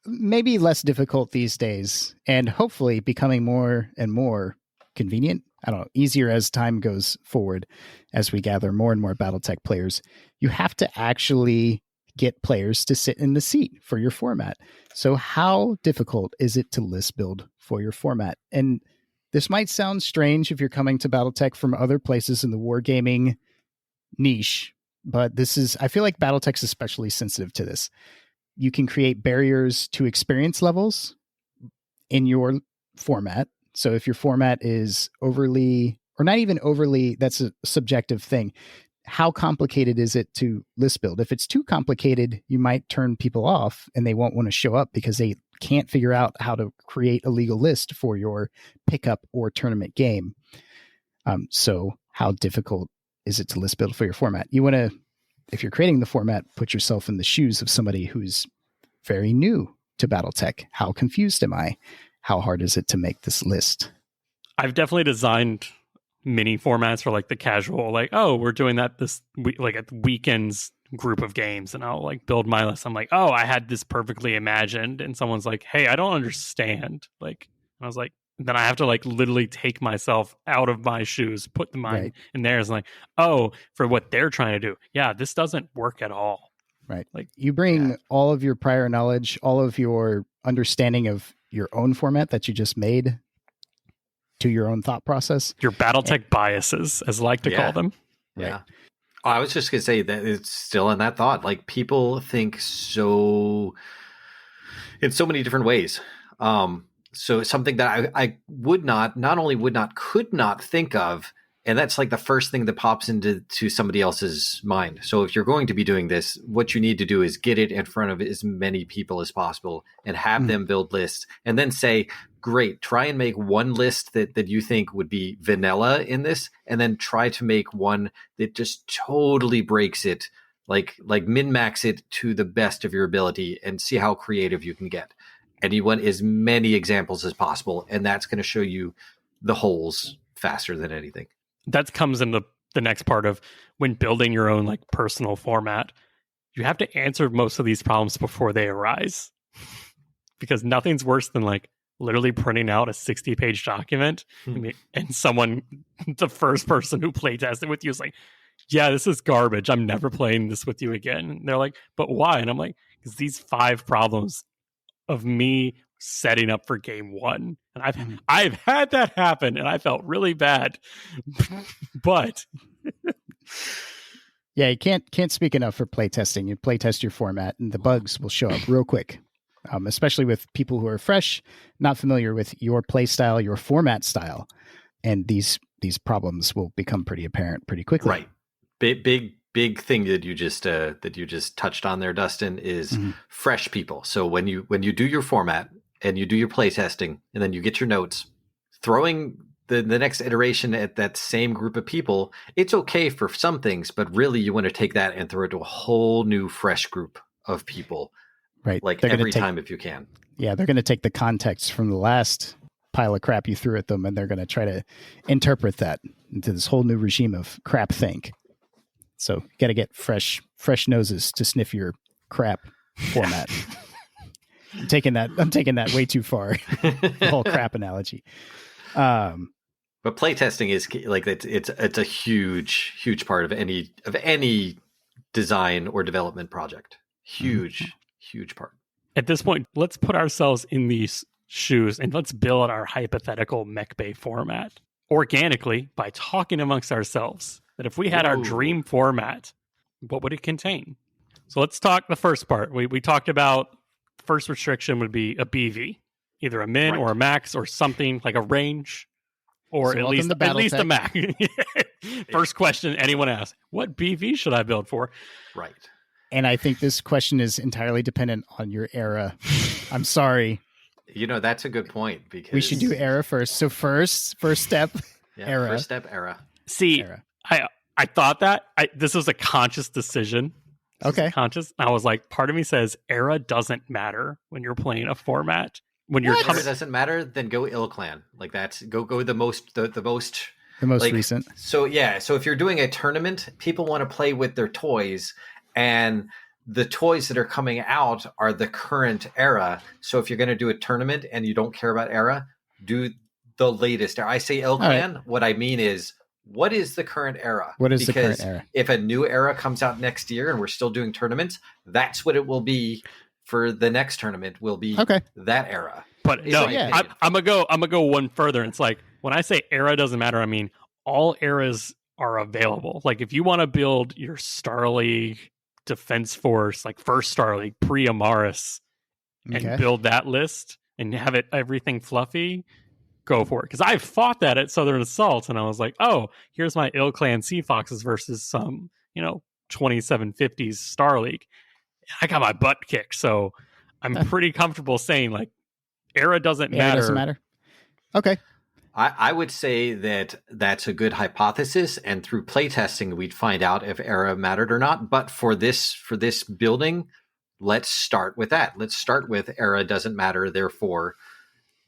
Maybe less difficult these days, and hopefully becoming more and more convenient. I don't know, easier as time goes forward, as we gather more and more BattleTech players. You have to actually get players to sit in the seat for your format. So how difficult is it to list build for your format? And this might sound strange if you're coming to BattleTech from other places in the wargaming niche, but I feel like BattleTech's especially sensitive to this. You can create barriers to experience levels in your format. So if your format is overly, or not even overly, that's a subjective thing. How complicated is it to list build? If it's too complicated, you might turn people off and they won't want to show up because they can't figure out how to create a legal list for your pickup or tournament game. So how difficult is it to list build for your format? You want to, if you're creating the format, put yourself in the shoes of somebody who's very new to BattleTech. How confused am I? How hard is it to make this list? I've definitely designed mini formats for like the casual, like, oh, we're doing that this week, like at the weekends group of games, and I'll like build my list. I'm like, oh, I had this perfectly imagined, and someone's like, hey, I don't understand. Like, and I was like, then I have to like literally take myself out of my shoes, put them in theirs, and like, oh, for what they're trying to do, yeah, this doesn't work at all. Right. Like you bring all of your prior knowledge, all of your understanding of your own format that you just made to your own thought process. Your BattleTech biases, as I like to call them. Yeah. Right. I was just going to say that it's still in that thought. Like people think so in so many different ways. So something that I could not think of. And that's like the first thing that pops into somebody else's mind. So if you're going to be doing this, what you need to do is get it in front of as many people as possible and have them build lists, and then say, great, try and make one list that you think would be vanilla in this, and then try to make one that just totally breaks it, like min-max it to the best of your ability and see how creative you can get. And you want as many examples as possible, and that's going to show you the holes faster than anything. That comes in the next part of when building your own like personal format. You have to answer most of these problems before they arise, because nothing's worse than like literally printing out a 60-page document and someone, the first person who play tested with you is like, yeah, this is garbage. I'm never playing this with you again. And they're like, but why? And I'm like, because these 5 problems of me setting up for game 1, and I've had that happen, and I felt really bad. But yeah, you can't speak enough for playtesting. You playtest your format, and the bugs will show up real quick. Especially with people who are fresh, not familiar with your play style, your format style, and these problems will become pretty apparent pretty quickly. Right. Big thing that you just touched on there, Dustin, is fresh people. So when you do your format and you do your play testing, and then you get your notes, throwing the next iteration at that same group of people, it's okay for some things, but really you want to take that and throw it to a whole new fresh group of people. Right. Like every time if you can. Yeah, they're going to take the context from the last pile of crap you threw at them, and they're going to try to interpret that into this whole new regime of crap think. So you got to get fresh noses to sniff your crap format. I'm taking that way too far. The whole crap analogy. But playtesting is like it's a huge part of any design or development project. Huge part. At this point, let's put ourselves in these shoes and let's build our hypothetical Mechbay format organically by talking amongst ourselves. That if we had our dream format, what would it contain? So let's talk the first part. We talked about the first restriction would be a BV either a min or a max or something like a range, or So at least a max. First question anyone asks: what BV should I build for? Right. And I think this question is entirely dependent on your era. I'm sorry. That's a good point, because We should do era first. So first step, era. First step, era. See, era. I thought that this was a conscious decision. Okay. Conscious. I was like, part of me says era doesn't matter when you're playing a format. When you're era doesn't matter, then go Ilclan. Like that's go the most recent. So if you're doing a tournament, people want to play with their toys, and the toys that are coming out are the current era. So if you're going to do a tournament and you don't care about era, do the latest era. I say Ilclan. Right. What I mean is, what is the current era? What is the current era? If a new era comes out next year and we're still doing tournaments, that's what it will be for the next tournament. Will be that era. But no, I'm gonna go one further. And it's like, when I say era doesn't matter, I mean all eras are available. Like if you want to build your Star League Defense Force, like first Star League pre-Amaris, and build that list and have it everything fluffy, go for it. Because I've fought that at Southern Assault, and I was like, oh, here's my Ilclan Sea Foxes versus some 2750s Star League. I got my butt kicked, so I'm pretty comfortable saying like era doesn't matter. Doesn't matter. Okay. I would say that that's a good hypothesis, and through playtesting, we'd find out if era mattered or not. But for this building, let's start with that. Let's start with era doesn't matter, therefore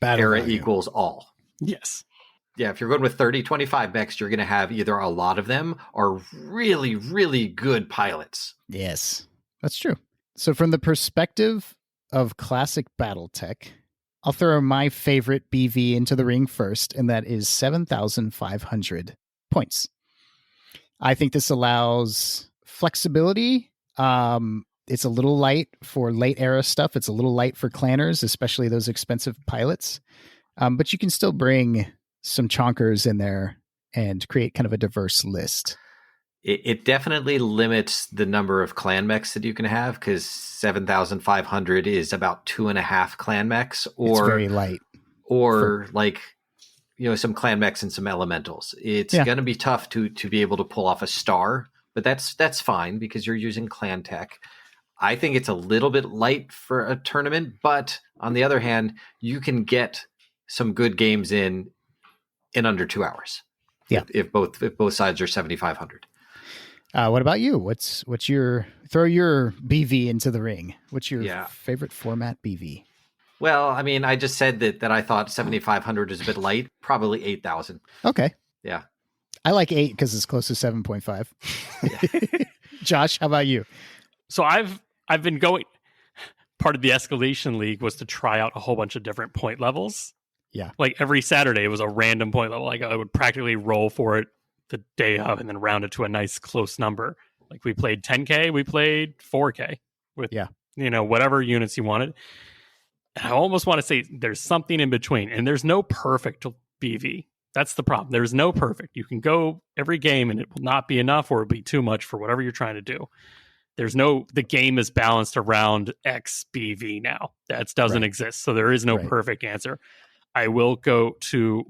era equals all. Yes. Yeah, if you're going with 30-25 mechs, you're going to have either a lot of them or really, really good pilots. Yes, that's true. So from the perspective of classic BattleTech, I'll throw my favorite BV into the ring first, and that is 7,500 points. I think this allows flexibility. It's a little light for late era stuff. It's a little light for clanners, especially those expensive pilots. But you can still bring some chonkers in there and create kind of a diverse list. It definitely limits the number of clan mechs that you can have, because 7,500 is about 2.5 clan mechs, or it's very light, or some clan mechs and some elementals. It's going to be tough to be able to pull off a star, but that's fine because you're using clan tech. I think it's a little bit light for a tournament, but on the other hand, you can get some good games in under 2 hours. Yeah, if both sides are 7,500. What about you? What's your throw your BV into the ring? What's your favorite format BV? Well, I mean, I just said that I thought 7,500 is a bit light. Probably 8,000. Okay. Yeah. I like 8 because it's close to 7.5. Yeah. Josh, how about you? So I've been going. Part of the Escalation League was to try out a whole bunch of different point levels. Yeah. Like every Saturday it was a random point level. Like I would practically roll for it the day of and then round it to a nice close number. Like we played 10K, we played 4K with whatever units you wanted. And I almost want to say there's something in between, and there's no perfect BV. That's the problem. There's no perfect. You can go every game and it will not be enough, or it'll be too much for whatever you're trying to do. The game is balanced around X BV now. That doesn't exist. So there is no perfect answer. I will go to,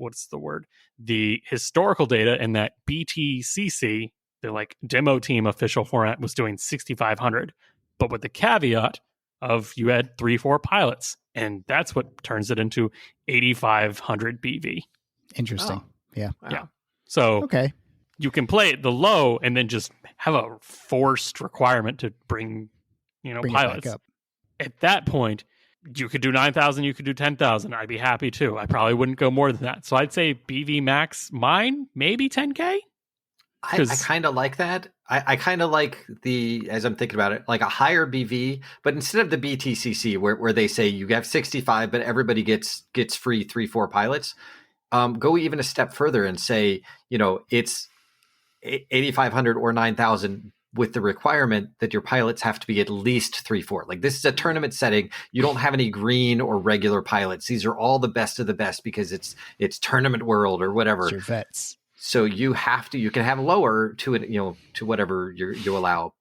the historical data, and that BTCC, the demo team official format, was doing 6,500, but with the caveat of you had 3-4 pilots, and that's what turns it into 8,500 BV. Interesting. Oh. Yeah. Wow. Yeah. So you can play it the low and then just have a forced requirement to bring pilots. At that point, you could do 9,000, you could do 10,000. I'd be happy too. I probably wouldn't go more than that. So I'd say BV max, mine, maybe 10K. I kind of like that. I kind of like as I'm thinking about it, like a higher BV, but instead of the BTCC where they say you have 65, but everybody gets free 3-4 pilots, go even a step further and say, it's 8,500 or 9,000 with the requirement that your pilots have to be at least 3-4. Like this is a tournament setting. You don't have any green or regular pilots. These are all the best of the best because it's tournament world or whatever. It's your vets. So you can have lower to it, to whatever you allow,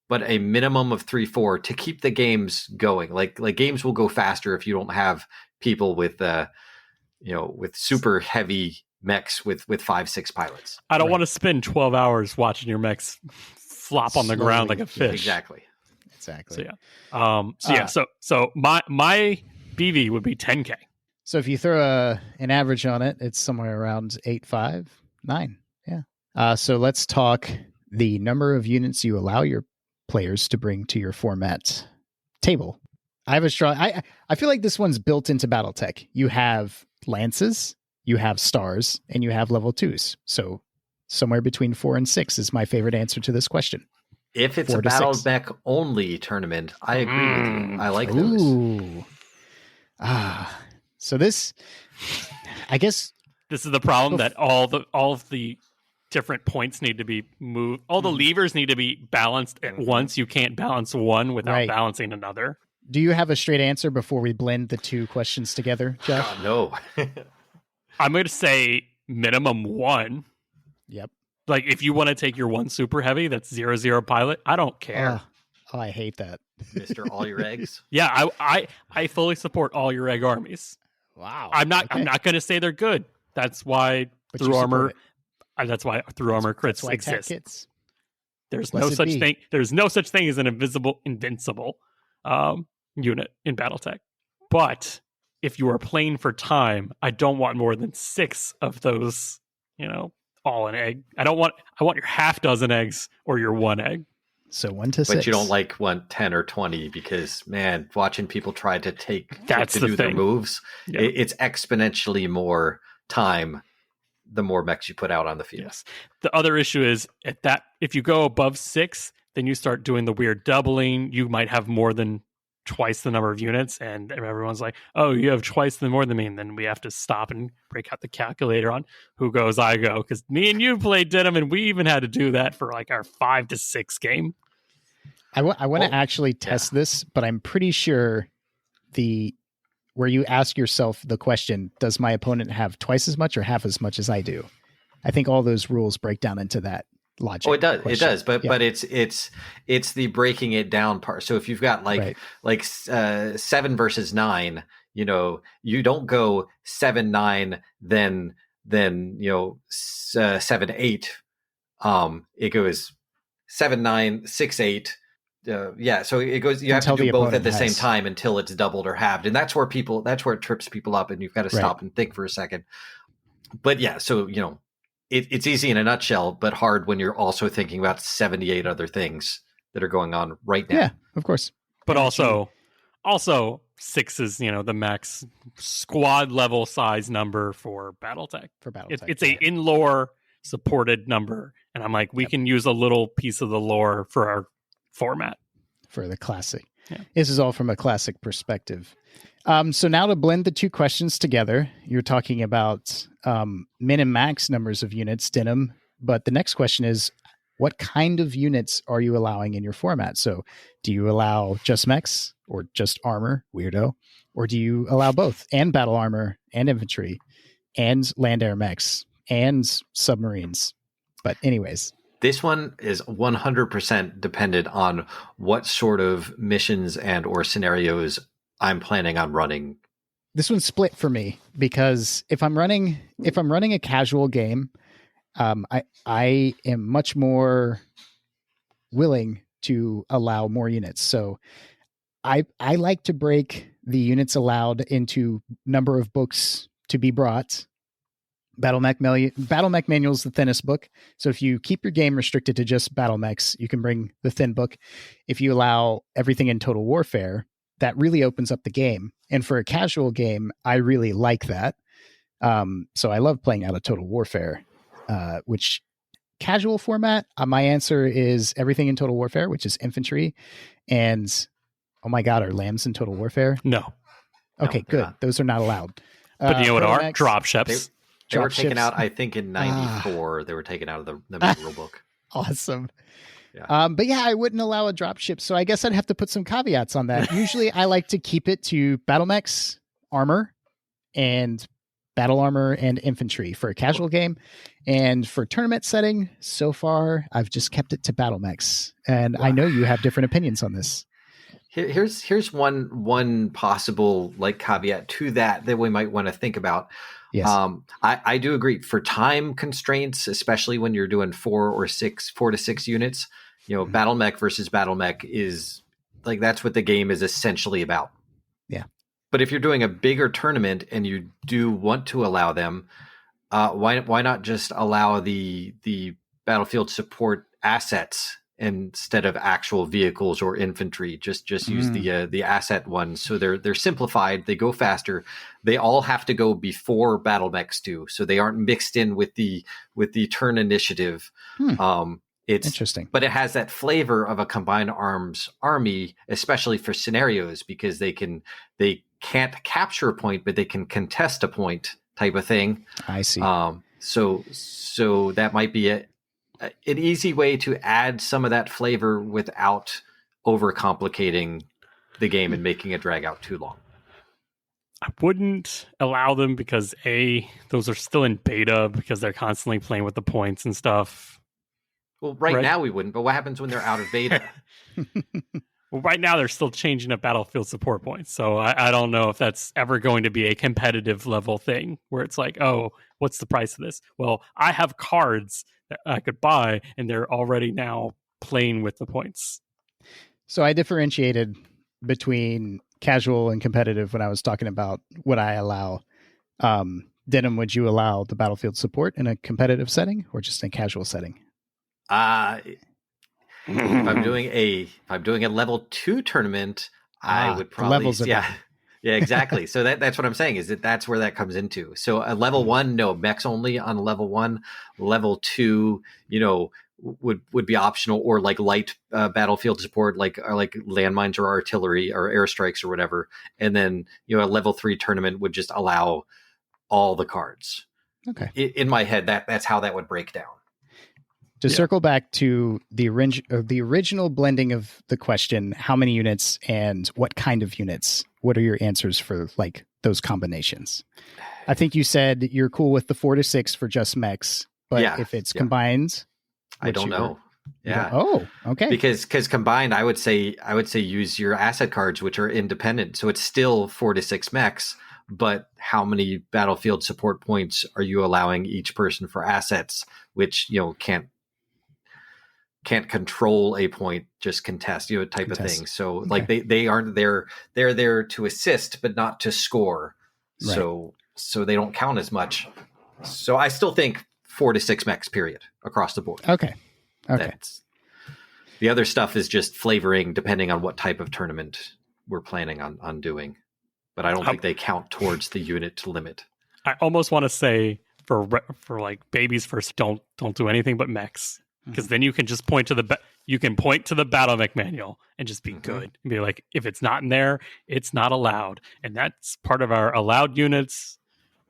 but a minimum of 3-4 to keep the games going. Like games will go faster if you don't have people with with super heavy mechs with 5-6 pilots. I don't want to spend 12 hours watching your mechs flop on the ground like a fish. Exactly. So my BV would be 10K. So if you throw an average on it, it's somewhere around 8.5, 9. Yeah. So let's talk the number of units you allow your players to bring to your format table. I have a strong. I feel like this one's built into BattleTech. You have lances, you have stars, and you have level 2s. So somewhere between 4 and 6 is my favorite answer to this question. If it's a battle mech only tournament, I agree with you. I like those. Ooh. So this, I guess, this is the problem that all of the different points need to be moved. All the levers need to be balanced at once. You can't balance one without balancing another. Do you have a straight answer before we blend the two questions together, Jeff? No. I'm going to say minimum 1. Yep. Like, if you want to take your 1 super heavy, that's 0-0 pilot, I don't care. Oh, I hate that. Mr. All Your Eggs. Yeah, I fully support all your egg armies. Wow. I'm not going to say they're good. That's why through armor crits exist. There's no such thing. There's no such thing as an invincible unit in BattleTech. But if you are playing for time, I don't want more than 6 of those, all an egg. I want your half dozen eggs or your 1 egg. So 1 to 6. But you don't like 10 or 20 because, man, watching people try to do their moves, it's exponentially more time the more mechs you put out on the field. Yes. The other issue is if you go above 6, then you start doing the weird doubling. You might have more than twice the number of units, and everyone's like, oh, you have twice the more than me, and then we have to stop and break out the calculator on who goes, I go, because me and you played Denham, and we even had to do that for like our 5 to 6 game. I want to actually test this, but I'm pretty sure where you ask yourself the question, does my opponent have twice as much or half as much as I do? I think all those rules break down into that logic. Oh, it does. Question. It does. But it's the breaking it down part. So if you've got like 7 versus 9, you don't go 7-9, then 7-8. It goes 7-9, 6-8. So it goes. You have to do both at the same time until it's doubled or halved, and that's where it trips people up, and you've got to stop and think for a second. But so it's easy in a nutshell, but hard when you're also thinking about 78 other things that are going on right now. Yeah, of course. But also 6 is the max squad level size number for BattleTech. It's a in lore supported number, and I'm like, we can use a little piece of the lore for our format for the classic. Yeah. This is all from a classic perspective. So now to blend the two questions together, you're talking about min and max numbers of units, Denham. But the next question is, what kind of units are you allowing in your format? So do you allow just mechs or just armor, weirdo? Or do you allow both and battle armor and infantry and land air mechs and submarines? But anyways. This one is 100% dependent on what sort of missions and or scenarios I'm planning on running. This one's split for me because if I'm running a casual game, I am much more willing to allow more units. So I like to break the units allowed into number of books to be brought. Battle Mech Manual is the thinnest book. So if you keep your game restricted to just Battle Mechs, you can bring the thin book. If you allow everything in Total Warfare, that really opens up the game. And for a casual game, I really like that. So I love playing out of Total Warfare, which casual format, my answer is everything in Total Warfare, which is infantry. And oh my God, are lambs in Total Warfare? No. Okay, good. Not. Those are not allowed. But you know what are? Drop ships. They were taken out, I think, in 94. They were taken out of the main rule book. Awesome. Yeah. But yeah, I wouldn't allow a drop ship. So I guess I'd have to put some caveats on that. Usually I like to keep it to battle mechs, armor, and battle armor and infantry for a casual game. And for tournament setting, so far, I've just kept it to battle mechs. And I know you have different opinions on this. Here's one possible like caveat to that we might want to think about. Yes. I do agree for time constraints, especially when you're doing 4 to 6 units. Battle mech versus battle mech is like that's what the game is essentially about. Yeah. But if you're doing a bigger tournament and you do want to allow them, why not just allow the battlefield support assets instead of actual vehicles or infantry? Just use the asset ones. So they're simplified. They go faster. They all have to go before battle mechs do, so they aren't mixed in with the turn initiative. It's interesting, but it has that flavor of a combined arms army, especially for scenarios, because they can't capture a point, but they can contest a point type of thing. I see. So that might be an easy way to add some of that flavor without overcomplicating the game and making it drag out too long. I wouldn't allow them because those are still in beta because they're constantly playing with the points and stuff. Well, right now we wouldn't, but what happens when they're out of beta? Well, right now they're still changing up battlefield support points, so I don't know if that's ever going to be a competitive level thing where it's like, oh, what's the price of this? Well, I have cards that I could buy, and they're already now playing with the points. So I differentiated between casual and competitive when I was talking about what I allow. Denham, would you allow the battlefield support in a competitive setting or just in a casual setting? If I'm doing a level 2 tournament, I would probably levels of yeah, exactly. So that's what I'm saying is that's where that comes into. So a level 1, no, mechs only on level 1. Level 2, would be optional, or like light battlefield support, like landmines or artillery or airstrikes or whatever. And then a level 3 tournament would just allow all the cards. Okay. In my head, that's how that would break down. To circle back to the original blending of the question, how many units and what kind of units? What are your answers for like those combinations? I think you said you're cool with the 4 to 6 for just mechs, but if it's combined, I don't know. Yeah. Oh, okay. Because combined, I would say use your asset cards, which are independent. So it's still 4 to 6 mechs, but how many battlefield support points are you allowing each person for assets, which can't control a point, just contest, type of thing. So like they aren't there. They're there to assist, but not to score. Right. So they don't count as much. So I still think 4 to 6 mechs, period, across the board. Okay. The other stuff is just flavoring depending on what type of tournament we're planning on doing. But I don't think they count towards the unit limit. I almost want to say for like babies first, don't do anything but mechs. Because then you can just point to the battle mech manual and just be good and be like, if it's not in there, it's not allowed. And that's part of our allowed units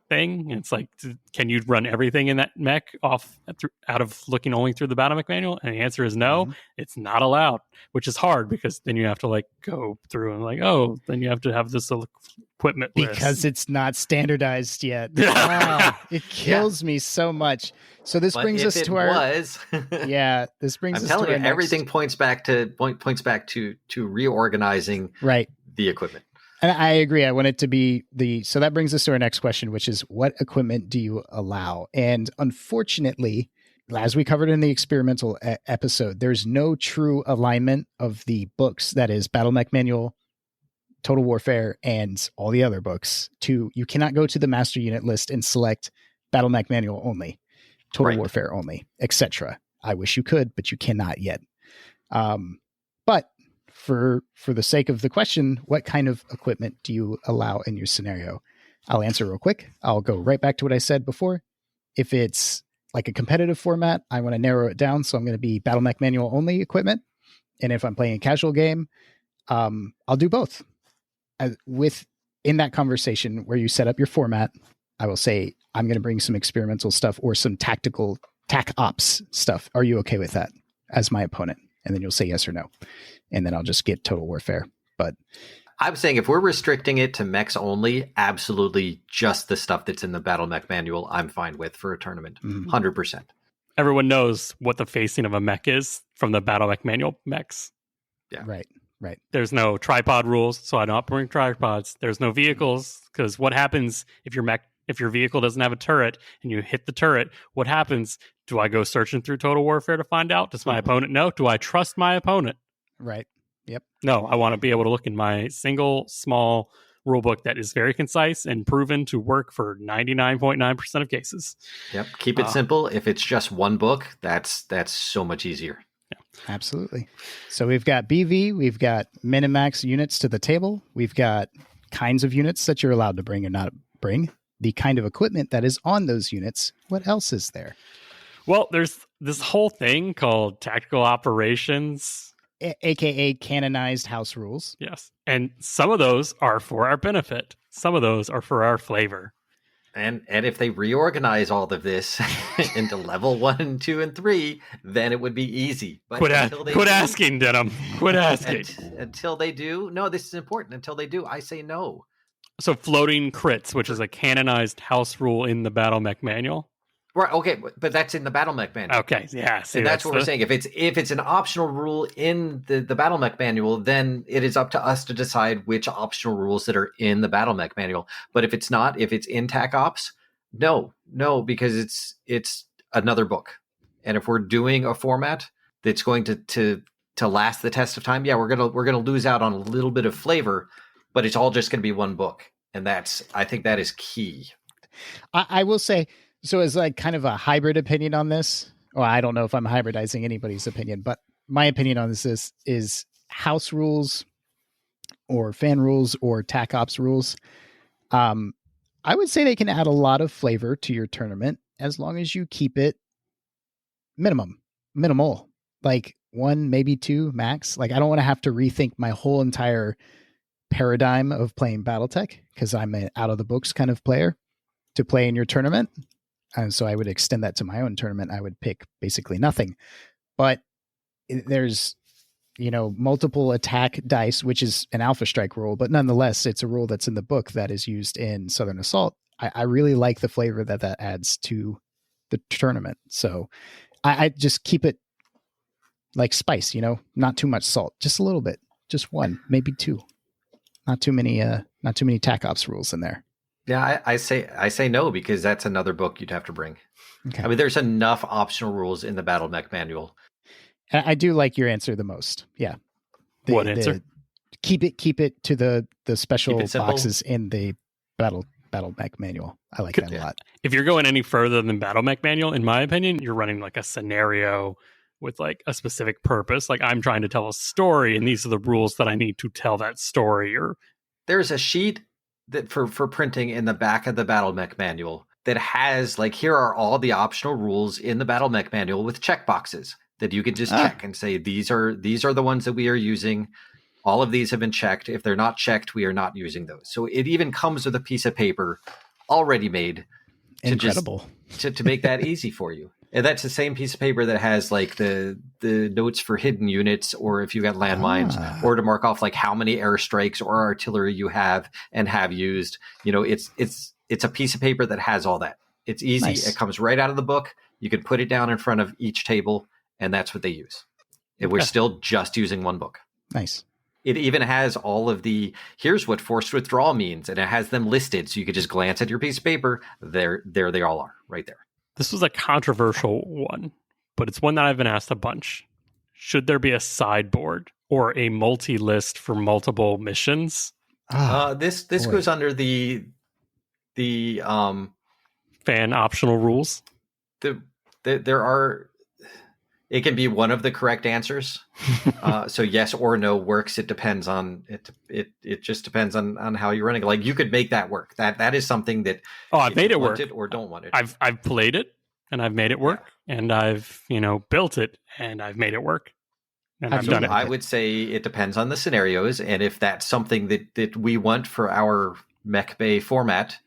thing. It's like, can you run everything in that mech out of looking only through the battle mech manual? And the answer is no, it's not allowed, which is hard because then you have to like go through and like, oh, then you have to have this equipment list. Because it's not standardized yet. Oh, it kills me so much. So this brings us to our. This brings us to our next. Everything points back to reorganizing the equipment. And I agree. I want it to be so that brings us to our next question, which is what equipment do you allow? And unfortunately, as we covered in the experimental episode, there's no true alignment of the books, that is Battle Mech Manual, Total Warfare, and all the other books. You cannot go to the master unit list and select Battle Mech Manual only, Total Warfare only, etc. I wish you could, but you cannot yet. But for the sake of the question, what kind of equipment do you allow in your scenario? I'll answer real quick. I'll go right back to what I said before. If it's like a competitive format, I want to narrow it down. So I'm going to be Battle Mech Manual only equipment. And if I'm playing a casual game, I'll do both. In that conversation where you set up your format, I will say, I'm going to bring some experimental stuff or some tactical tac ops stuff. Are you okay with that as my opponent? And then you'll say yes or no. And then I'll just get Total Warfare. But I'm saying if we're restricting it to mechs only, absolutely just the stuff that's in the Battle Mech Manual, I'm fine with for a tournament. 100%. Everyone knows what the facing of a mech is from the Battle Mech Manual mechs. Yeah. Right. Right. There's no tripod rules, so I don't bring tripods. There's no vehicles, because what happens if your vehicle doesn't have a turret and you hit the turret? What happens? Do I go searching through Total Warfare to find out? Does my opponent know? Do I trust my opponent? Right. Yep. No, I want to be able to look in my single small rulebook that is very concise and proven to work for 99.9% of cases. Yep. Keep it simple. If it's just one book, that's so much easier. Yeah. Absolutely. So we've got BV, we've got Minimax units to the table, we've got kinds of units that you're allowed to bring or not bring, the kind of equipment that is on those units. What else is there? Well, there's this whole thing called tactical operations, AKA canonized house rules. Yes. And some of those are for our benefit. Some of those are for our flavor. And if they reorganize all of this into level 1, 2, and 3, then it would be easy. But quit asking, Denham. Quit asking. Until they do, no, this is important. Until they do, I say no. So floating crits, which is a canonized house rule in the Battle Mech manual. Right. Okay, but that's in the Battle Mech manual. Okay. Yeah. See, and that's what we're saying. If it's an optional rule in the Battle Mech manual, then it is up to us to decide which optional rules that are in the Battle Mech manual. But if it's not, if it's in TAC Ops, no, because it's another book. And if we're doing a format that's going to last the test of time, yeah, we're gonna lose out on a little bit of flavor, but it's all just going to be one book, and I think that is key. I will say. So as like kind of a hybrid opinion on this, well, I don't know if I'm hybridizing anybody's opinion, but my opinion on this is house rules or fan rules or TAC Ops rules. I would say they can add a lot of flavor to your tournament as long as you keep it minimal, like 1, maybe 2 max. Like I don't want to have to rethink my whole entire paradigm of playing BattleTech because I'm an out of the books kind of player to play in your tournament. And so I would extend that to my own tournament. I would pick basically nothing, but there's, multiple attack dice, which is an Alpha Strike rule, but nonetheless, it's a rule that's in the book that is used in Southern Assault. I really like the flavor that adds to the tournament. So I just keep it like spice, not too much salt, just a little bit, just 1, maybe 2, not too many TAC Ops rules in there. Yeah, I say no because that's another book you'd have to bring. Okay. I mean, there's enough optional rules in the Battle Mech manual. I do like your answer the most. Yeah. What answer? Keep it to the special boxes in the Battle Mech manual. I like that a lot. If you're going any further than Battle Mech manual, in my opinion, you're running like a scenario with like a specific purpose. Like I'm trying to tell a story, and these are the rules that I need to tell that story. Or there's a sheet that for printing in the back of the Battle Mech manual that has like, here are all the optional rules in the Battle Mech manual with checkboxes that you can just check and say, these are the ones that we are using. All of these have been checked. If they're not checked, we are not using those. So it even comes with a piece of paper already made to make that easy for you. And that's the same piece of paper that has like the notes for hidden units, or if you got landmines, or to mark off like how many airstrikes or artillery you have and have used. It's a piece of paper that has all that. It's easy. Nice. It comes right out of the book. You can put it down in front of each table, and that's what they use. And we're still just using one book. Nice. It even has all of here's what forced withdrawal means, and it has them listed, so you could just glance at your piece of paper. There they all are, right there. This was a controversial one, but it's one that I've been asked a bunch. Should there be a sideboard or a multi-list for multiple missions? This goes under the fan optional rules. There are. It can be one of the correct answers. So yes or no works. It depends on it. It just depends on how you're running. Like you could make that work. That is something that. Oh, I've made it work. It or don't want it. I've played it and I've made it work, and I've built it and I've made it work. And I've done it. I would say it depends on the scenarios, and if that's something that we want for our Mechbay format,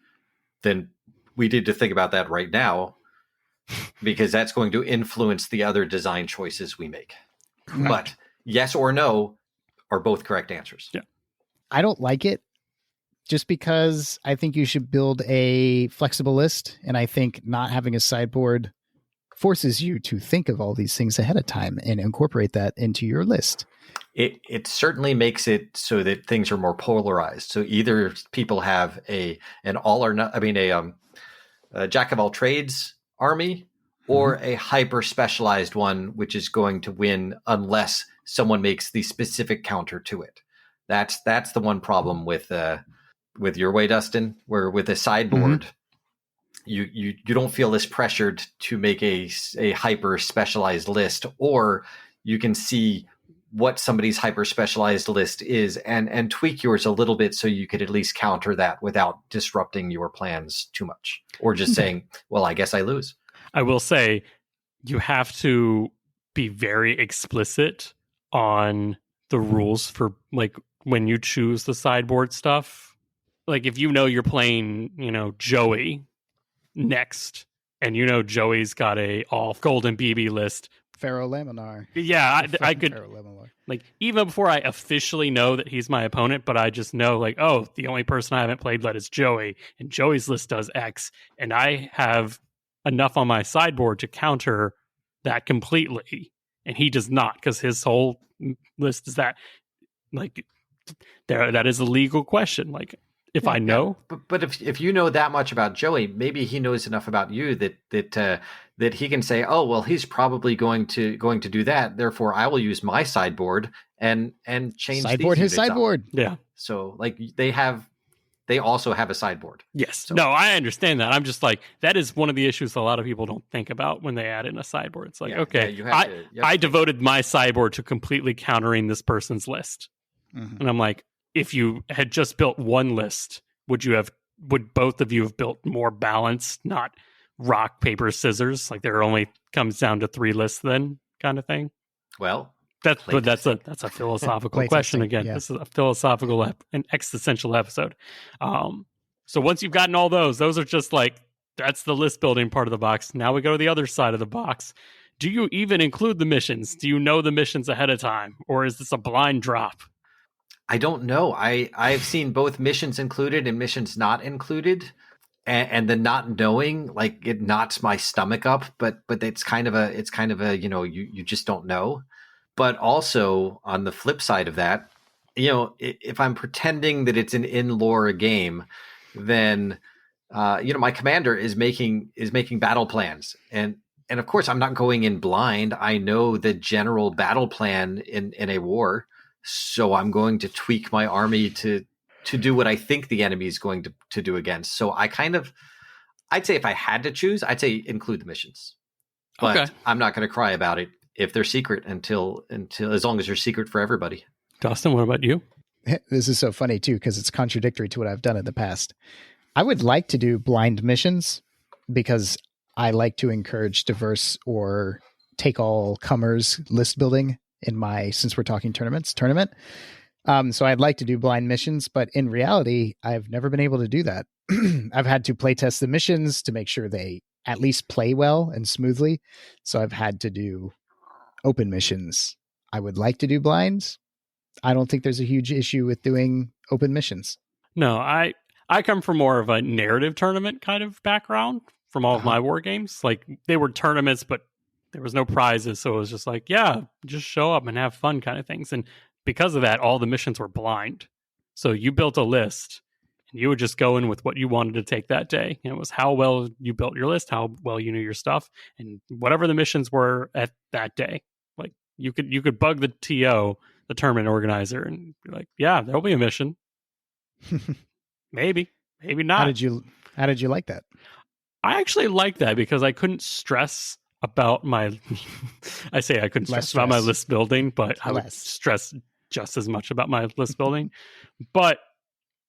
then we need to think about that right now. Because that's going to influence the other design choices we make. Correct. But yes or no are both correct answers. Yeah. I don't like it just because I think you should build a flexible list. And I think not having a sideboard forces you to think of all these things ahead of time and incorporate that into your list. It certainly makes it so that things are more polarized. So either people have an all or not, a jack of all trades army, or a hyper specialized one, which is going to win unless someone makes the specific counter to it. That's the one problem with your way, Dustin, where with a sideboard, you don't feel as pressured to make a hyper specialized list, or you can see what somebody's hyper specialized list is and tweak yours a little bit so you could at least counter that without disrupting your plans too much, or just saying, well, I guess I lose. I will say you have to be very explicit on the rules for like when you choose the sideboard stuff. Like if you know you're playing, Joey next, and Joey's got a all golden BB list. Pharaoh Laminar. Yeah, I could, like, even before I officially know that he's my opponent, but I just know, like, oh, the only person I haven't played is Joey, and Joey's list does X, and I have enough on my sideboard to counter that completely, and he does not, because his whole list is that. Like, that is a legal question. Like, if I know, but if you know that much about Joey, maybe he knows enough about you that he can say, oh, well, he's probably going to do that. Therefore, I will use my sideboard and change sideboard his sideboard. Up. Yeah. So like they also have a sideboard. Yes. So. No, I understand that. I'm just like, that is one of the issues a lot of people don't think about when they add in a sideboard. It's like, I devoted my sideboard to completely countering this person's list. And I'm like, if you had just built one list, would both of you have built more balanced, not rock, paper, scissors? Like there only comes down to 3 lists then, kind of thing. Well, that's a philosophical question again. Yeah. This is a philosophical and existential episode. So once you've gotten all those are just like, that's the list building part of the box. Now we go to the other side of the box. Do you even include the missions? Do you know the missions ahead of time, or is this a blind drop? I don't know. I've seen both missions included and missions not included, and the not knowing, like, it knots my stomach up. But it's kind of a you just don't know. But also on the flip side of that, if I'm pretending that it's an in-lore game, then my commander is making battle plans, and of course I'm not going in blind. I know the general battle plan in a war. So I'm going to tweak my army to do what I think the enemy is going to do against. So I'd say if I had to choose, I'd say include the missions. But okay. I'm not going to cry about it if they're secret until as long as they're secret for everybody. Dustin, what about you? This is so funny too, because it's contradictory to what I've done in the past. I would like to do blind missions because I like to encourage diverse or take all comers list building in my, since we're talking tournament. So I'd like to do blind missions, but in reality, I've never been able to do that. I've had to play test the missions to make sure they at least play well and smoothly. So I've had to do open missions. I would like to do blinds. I don't think there's a huge issue with doing open missions. No, I come from more of a narrative tournament kind of background from all of my war games. Like, they were tournaments, but there was no prizes, so it was just like, yeah, just show up and have fun kind of things. And because of that, all the missions were blind. So you built a list, and you would just go in with what you wanted to take that day. And it was how well you built your list, how well you knew your stuff, and whatever the missions were at that day. Like, you could bug the TO, the tournament organizer, and be like, yeah, there'll be a mission. Maybe not. How did you like that? I actually like that because I couldn't stress about my I say I couldn't stress about my list building, but I would stress just as much about my list building. But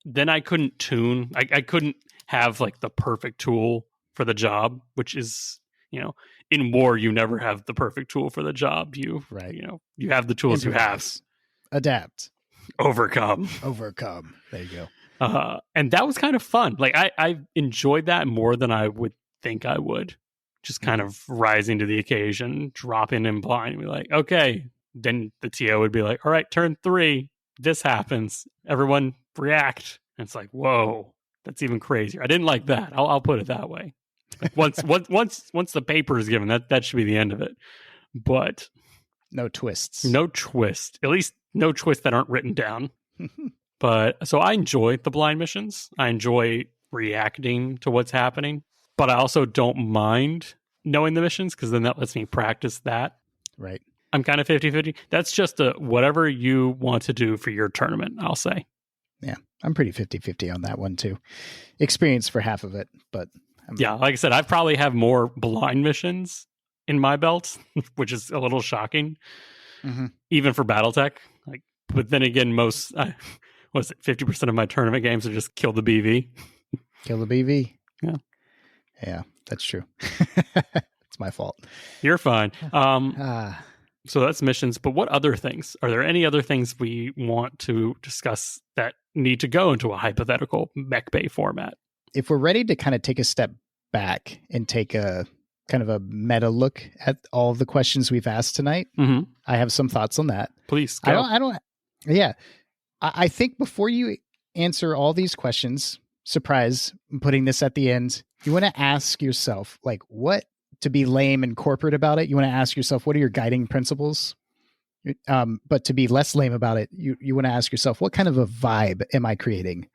then I couldn't tune. I couldn't have like the perfect tool for the job, which is, in war you never have the perfect tool for the job. You have the tools you have. Adapt. Overcome. There you go. And that was kind of fun. Like I enjoyed that more than I would think I would. Just kind of rising to the occasion, dropping in blind, and be like, okay. Then the TO would be like, all right, turn 3, this happens. Everyone react. And it's like, whoa, that's even crazier. I didn't like that. I'll put it that way. once the paper is given, that should be the end of it. But no twists. No twist. At least no twists that aren't written down. But so I enjoy the blind missions. I enjoy reacting to what's happening, but I also don't mind knowing the missions because then that lets me practice that. Right. I'm kind of 50-50. That's just whatever you want to do for your tournament, I'll say. Yeah, I'm pretty 50-50 on that one too. Experience for half of it, but yeah, like I said, I probably have more blind missions in my belt, which is a little shocking, even for BattleTech. Like, but then again, most 50% of my tournament games are just kill the BV. Kill the BV. Yeah, that's true. It's my fault. You're fine. So that's missions. But what other things? Are there any other things we want to discuss that need to go into a hypothetical Mechbay format? If we're ready to kind of take a step back and take a kind of a meta look at all of the questions we've asked tonight, I have some thoughts on that. Please go. I think before you answer all these questions, surprise, I'm putting this at the end, you want to ask yourself, like, what, to be lame and corporate about it, you want to ask yourself, what are your guiding principles? But to be less lame about it, you want to ask yourself, what kind of a vibe am I creating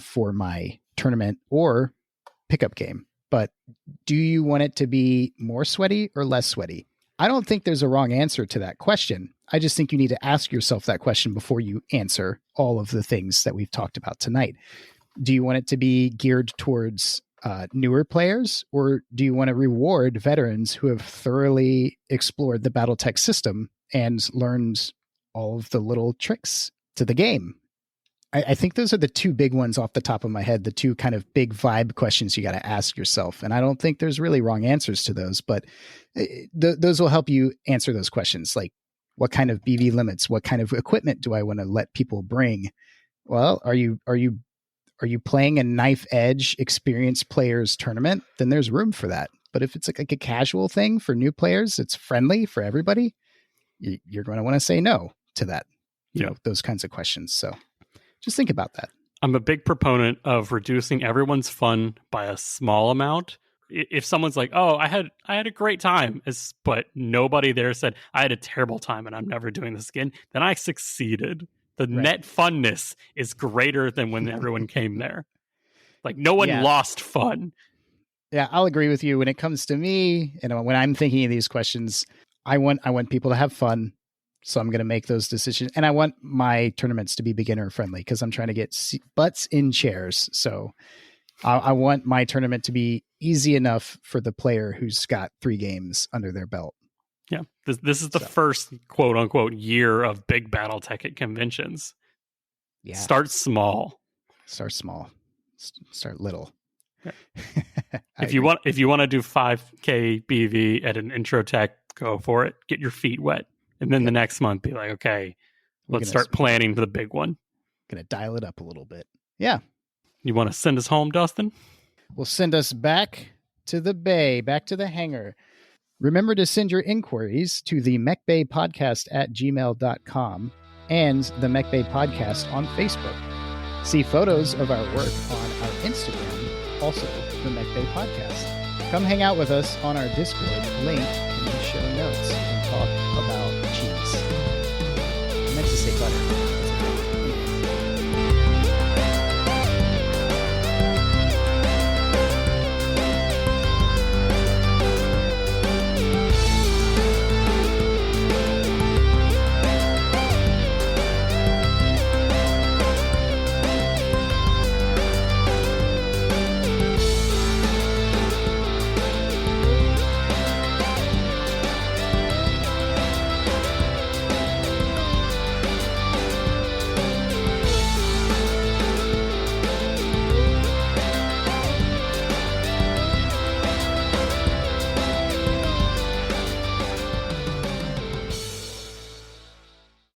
for my tournament or pickup game? But do you want it to be more sweaty or less sweaty? I don't think there's a wrong answer to that question. I just think you need to ask yourself that question before you answer all of the things that we've talked about tonight. Do you want it to be geared towards newer players, or do you want to reward veterans who have thoroughly explored the BattleTech system and learned all of the little tricks to the game? I think those are the two big ones off the top of my head, the two kind of big vibe questions you got to ask yourself. And I don't think there's really wrong answers to those, but those will help you answer those questions. Like, what kind of BV limits? What kind of equipment do I want to let people bring? Well, are you playing a knife edge experienced players tournament? Then there's room for that. But if it's like a casual thing for new players, it's friendly for everybody, you're going to want to say no to that. You know, those kinds of questions. So just think about that. I'm a big proponent of reducing everyone's fun by a small amount. If someone's like, "Oh, I had a great time," but nobody there said, "I had a terrible time and I'm never doing this again," then I succeeded. The net funness is greater than when everyone came there. Like, no one lost fun. Yeah, I'll agree with you. When it comes to me, and when I'm thinking of these questions, I want people to have fun. So I'm going to make those decisions. And I want my tournaments to be beginner friendly because I'm trying to get butts in chairs. So I want my tournament to be easy enough for the player who's got 3 games under their belt. Yeah, this is the first quote unquote year of big BattleTech at conventions. Yeah, start small. Start little. Yeah. If you want to do 5K BV at an intro tech, go for it. Get your feet wet, and then the next month be like, okay, let's start planning for the big one. Gonna dial it up a little bit. Yeah. You want to send us home, Dustin? We'll send us back to the bay, back to the hangar. Remember to send your inquiries to the Mechbay podcast at gmail.com and the Mechbay podcast on Facebook. See photos of our work on our Instagram, also the Mechbay podcast. Come hang out with us on our Discord, link in the show notes, and talk about cheese. I meant to say butter.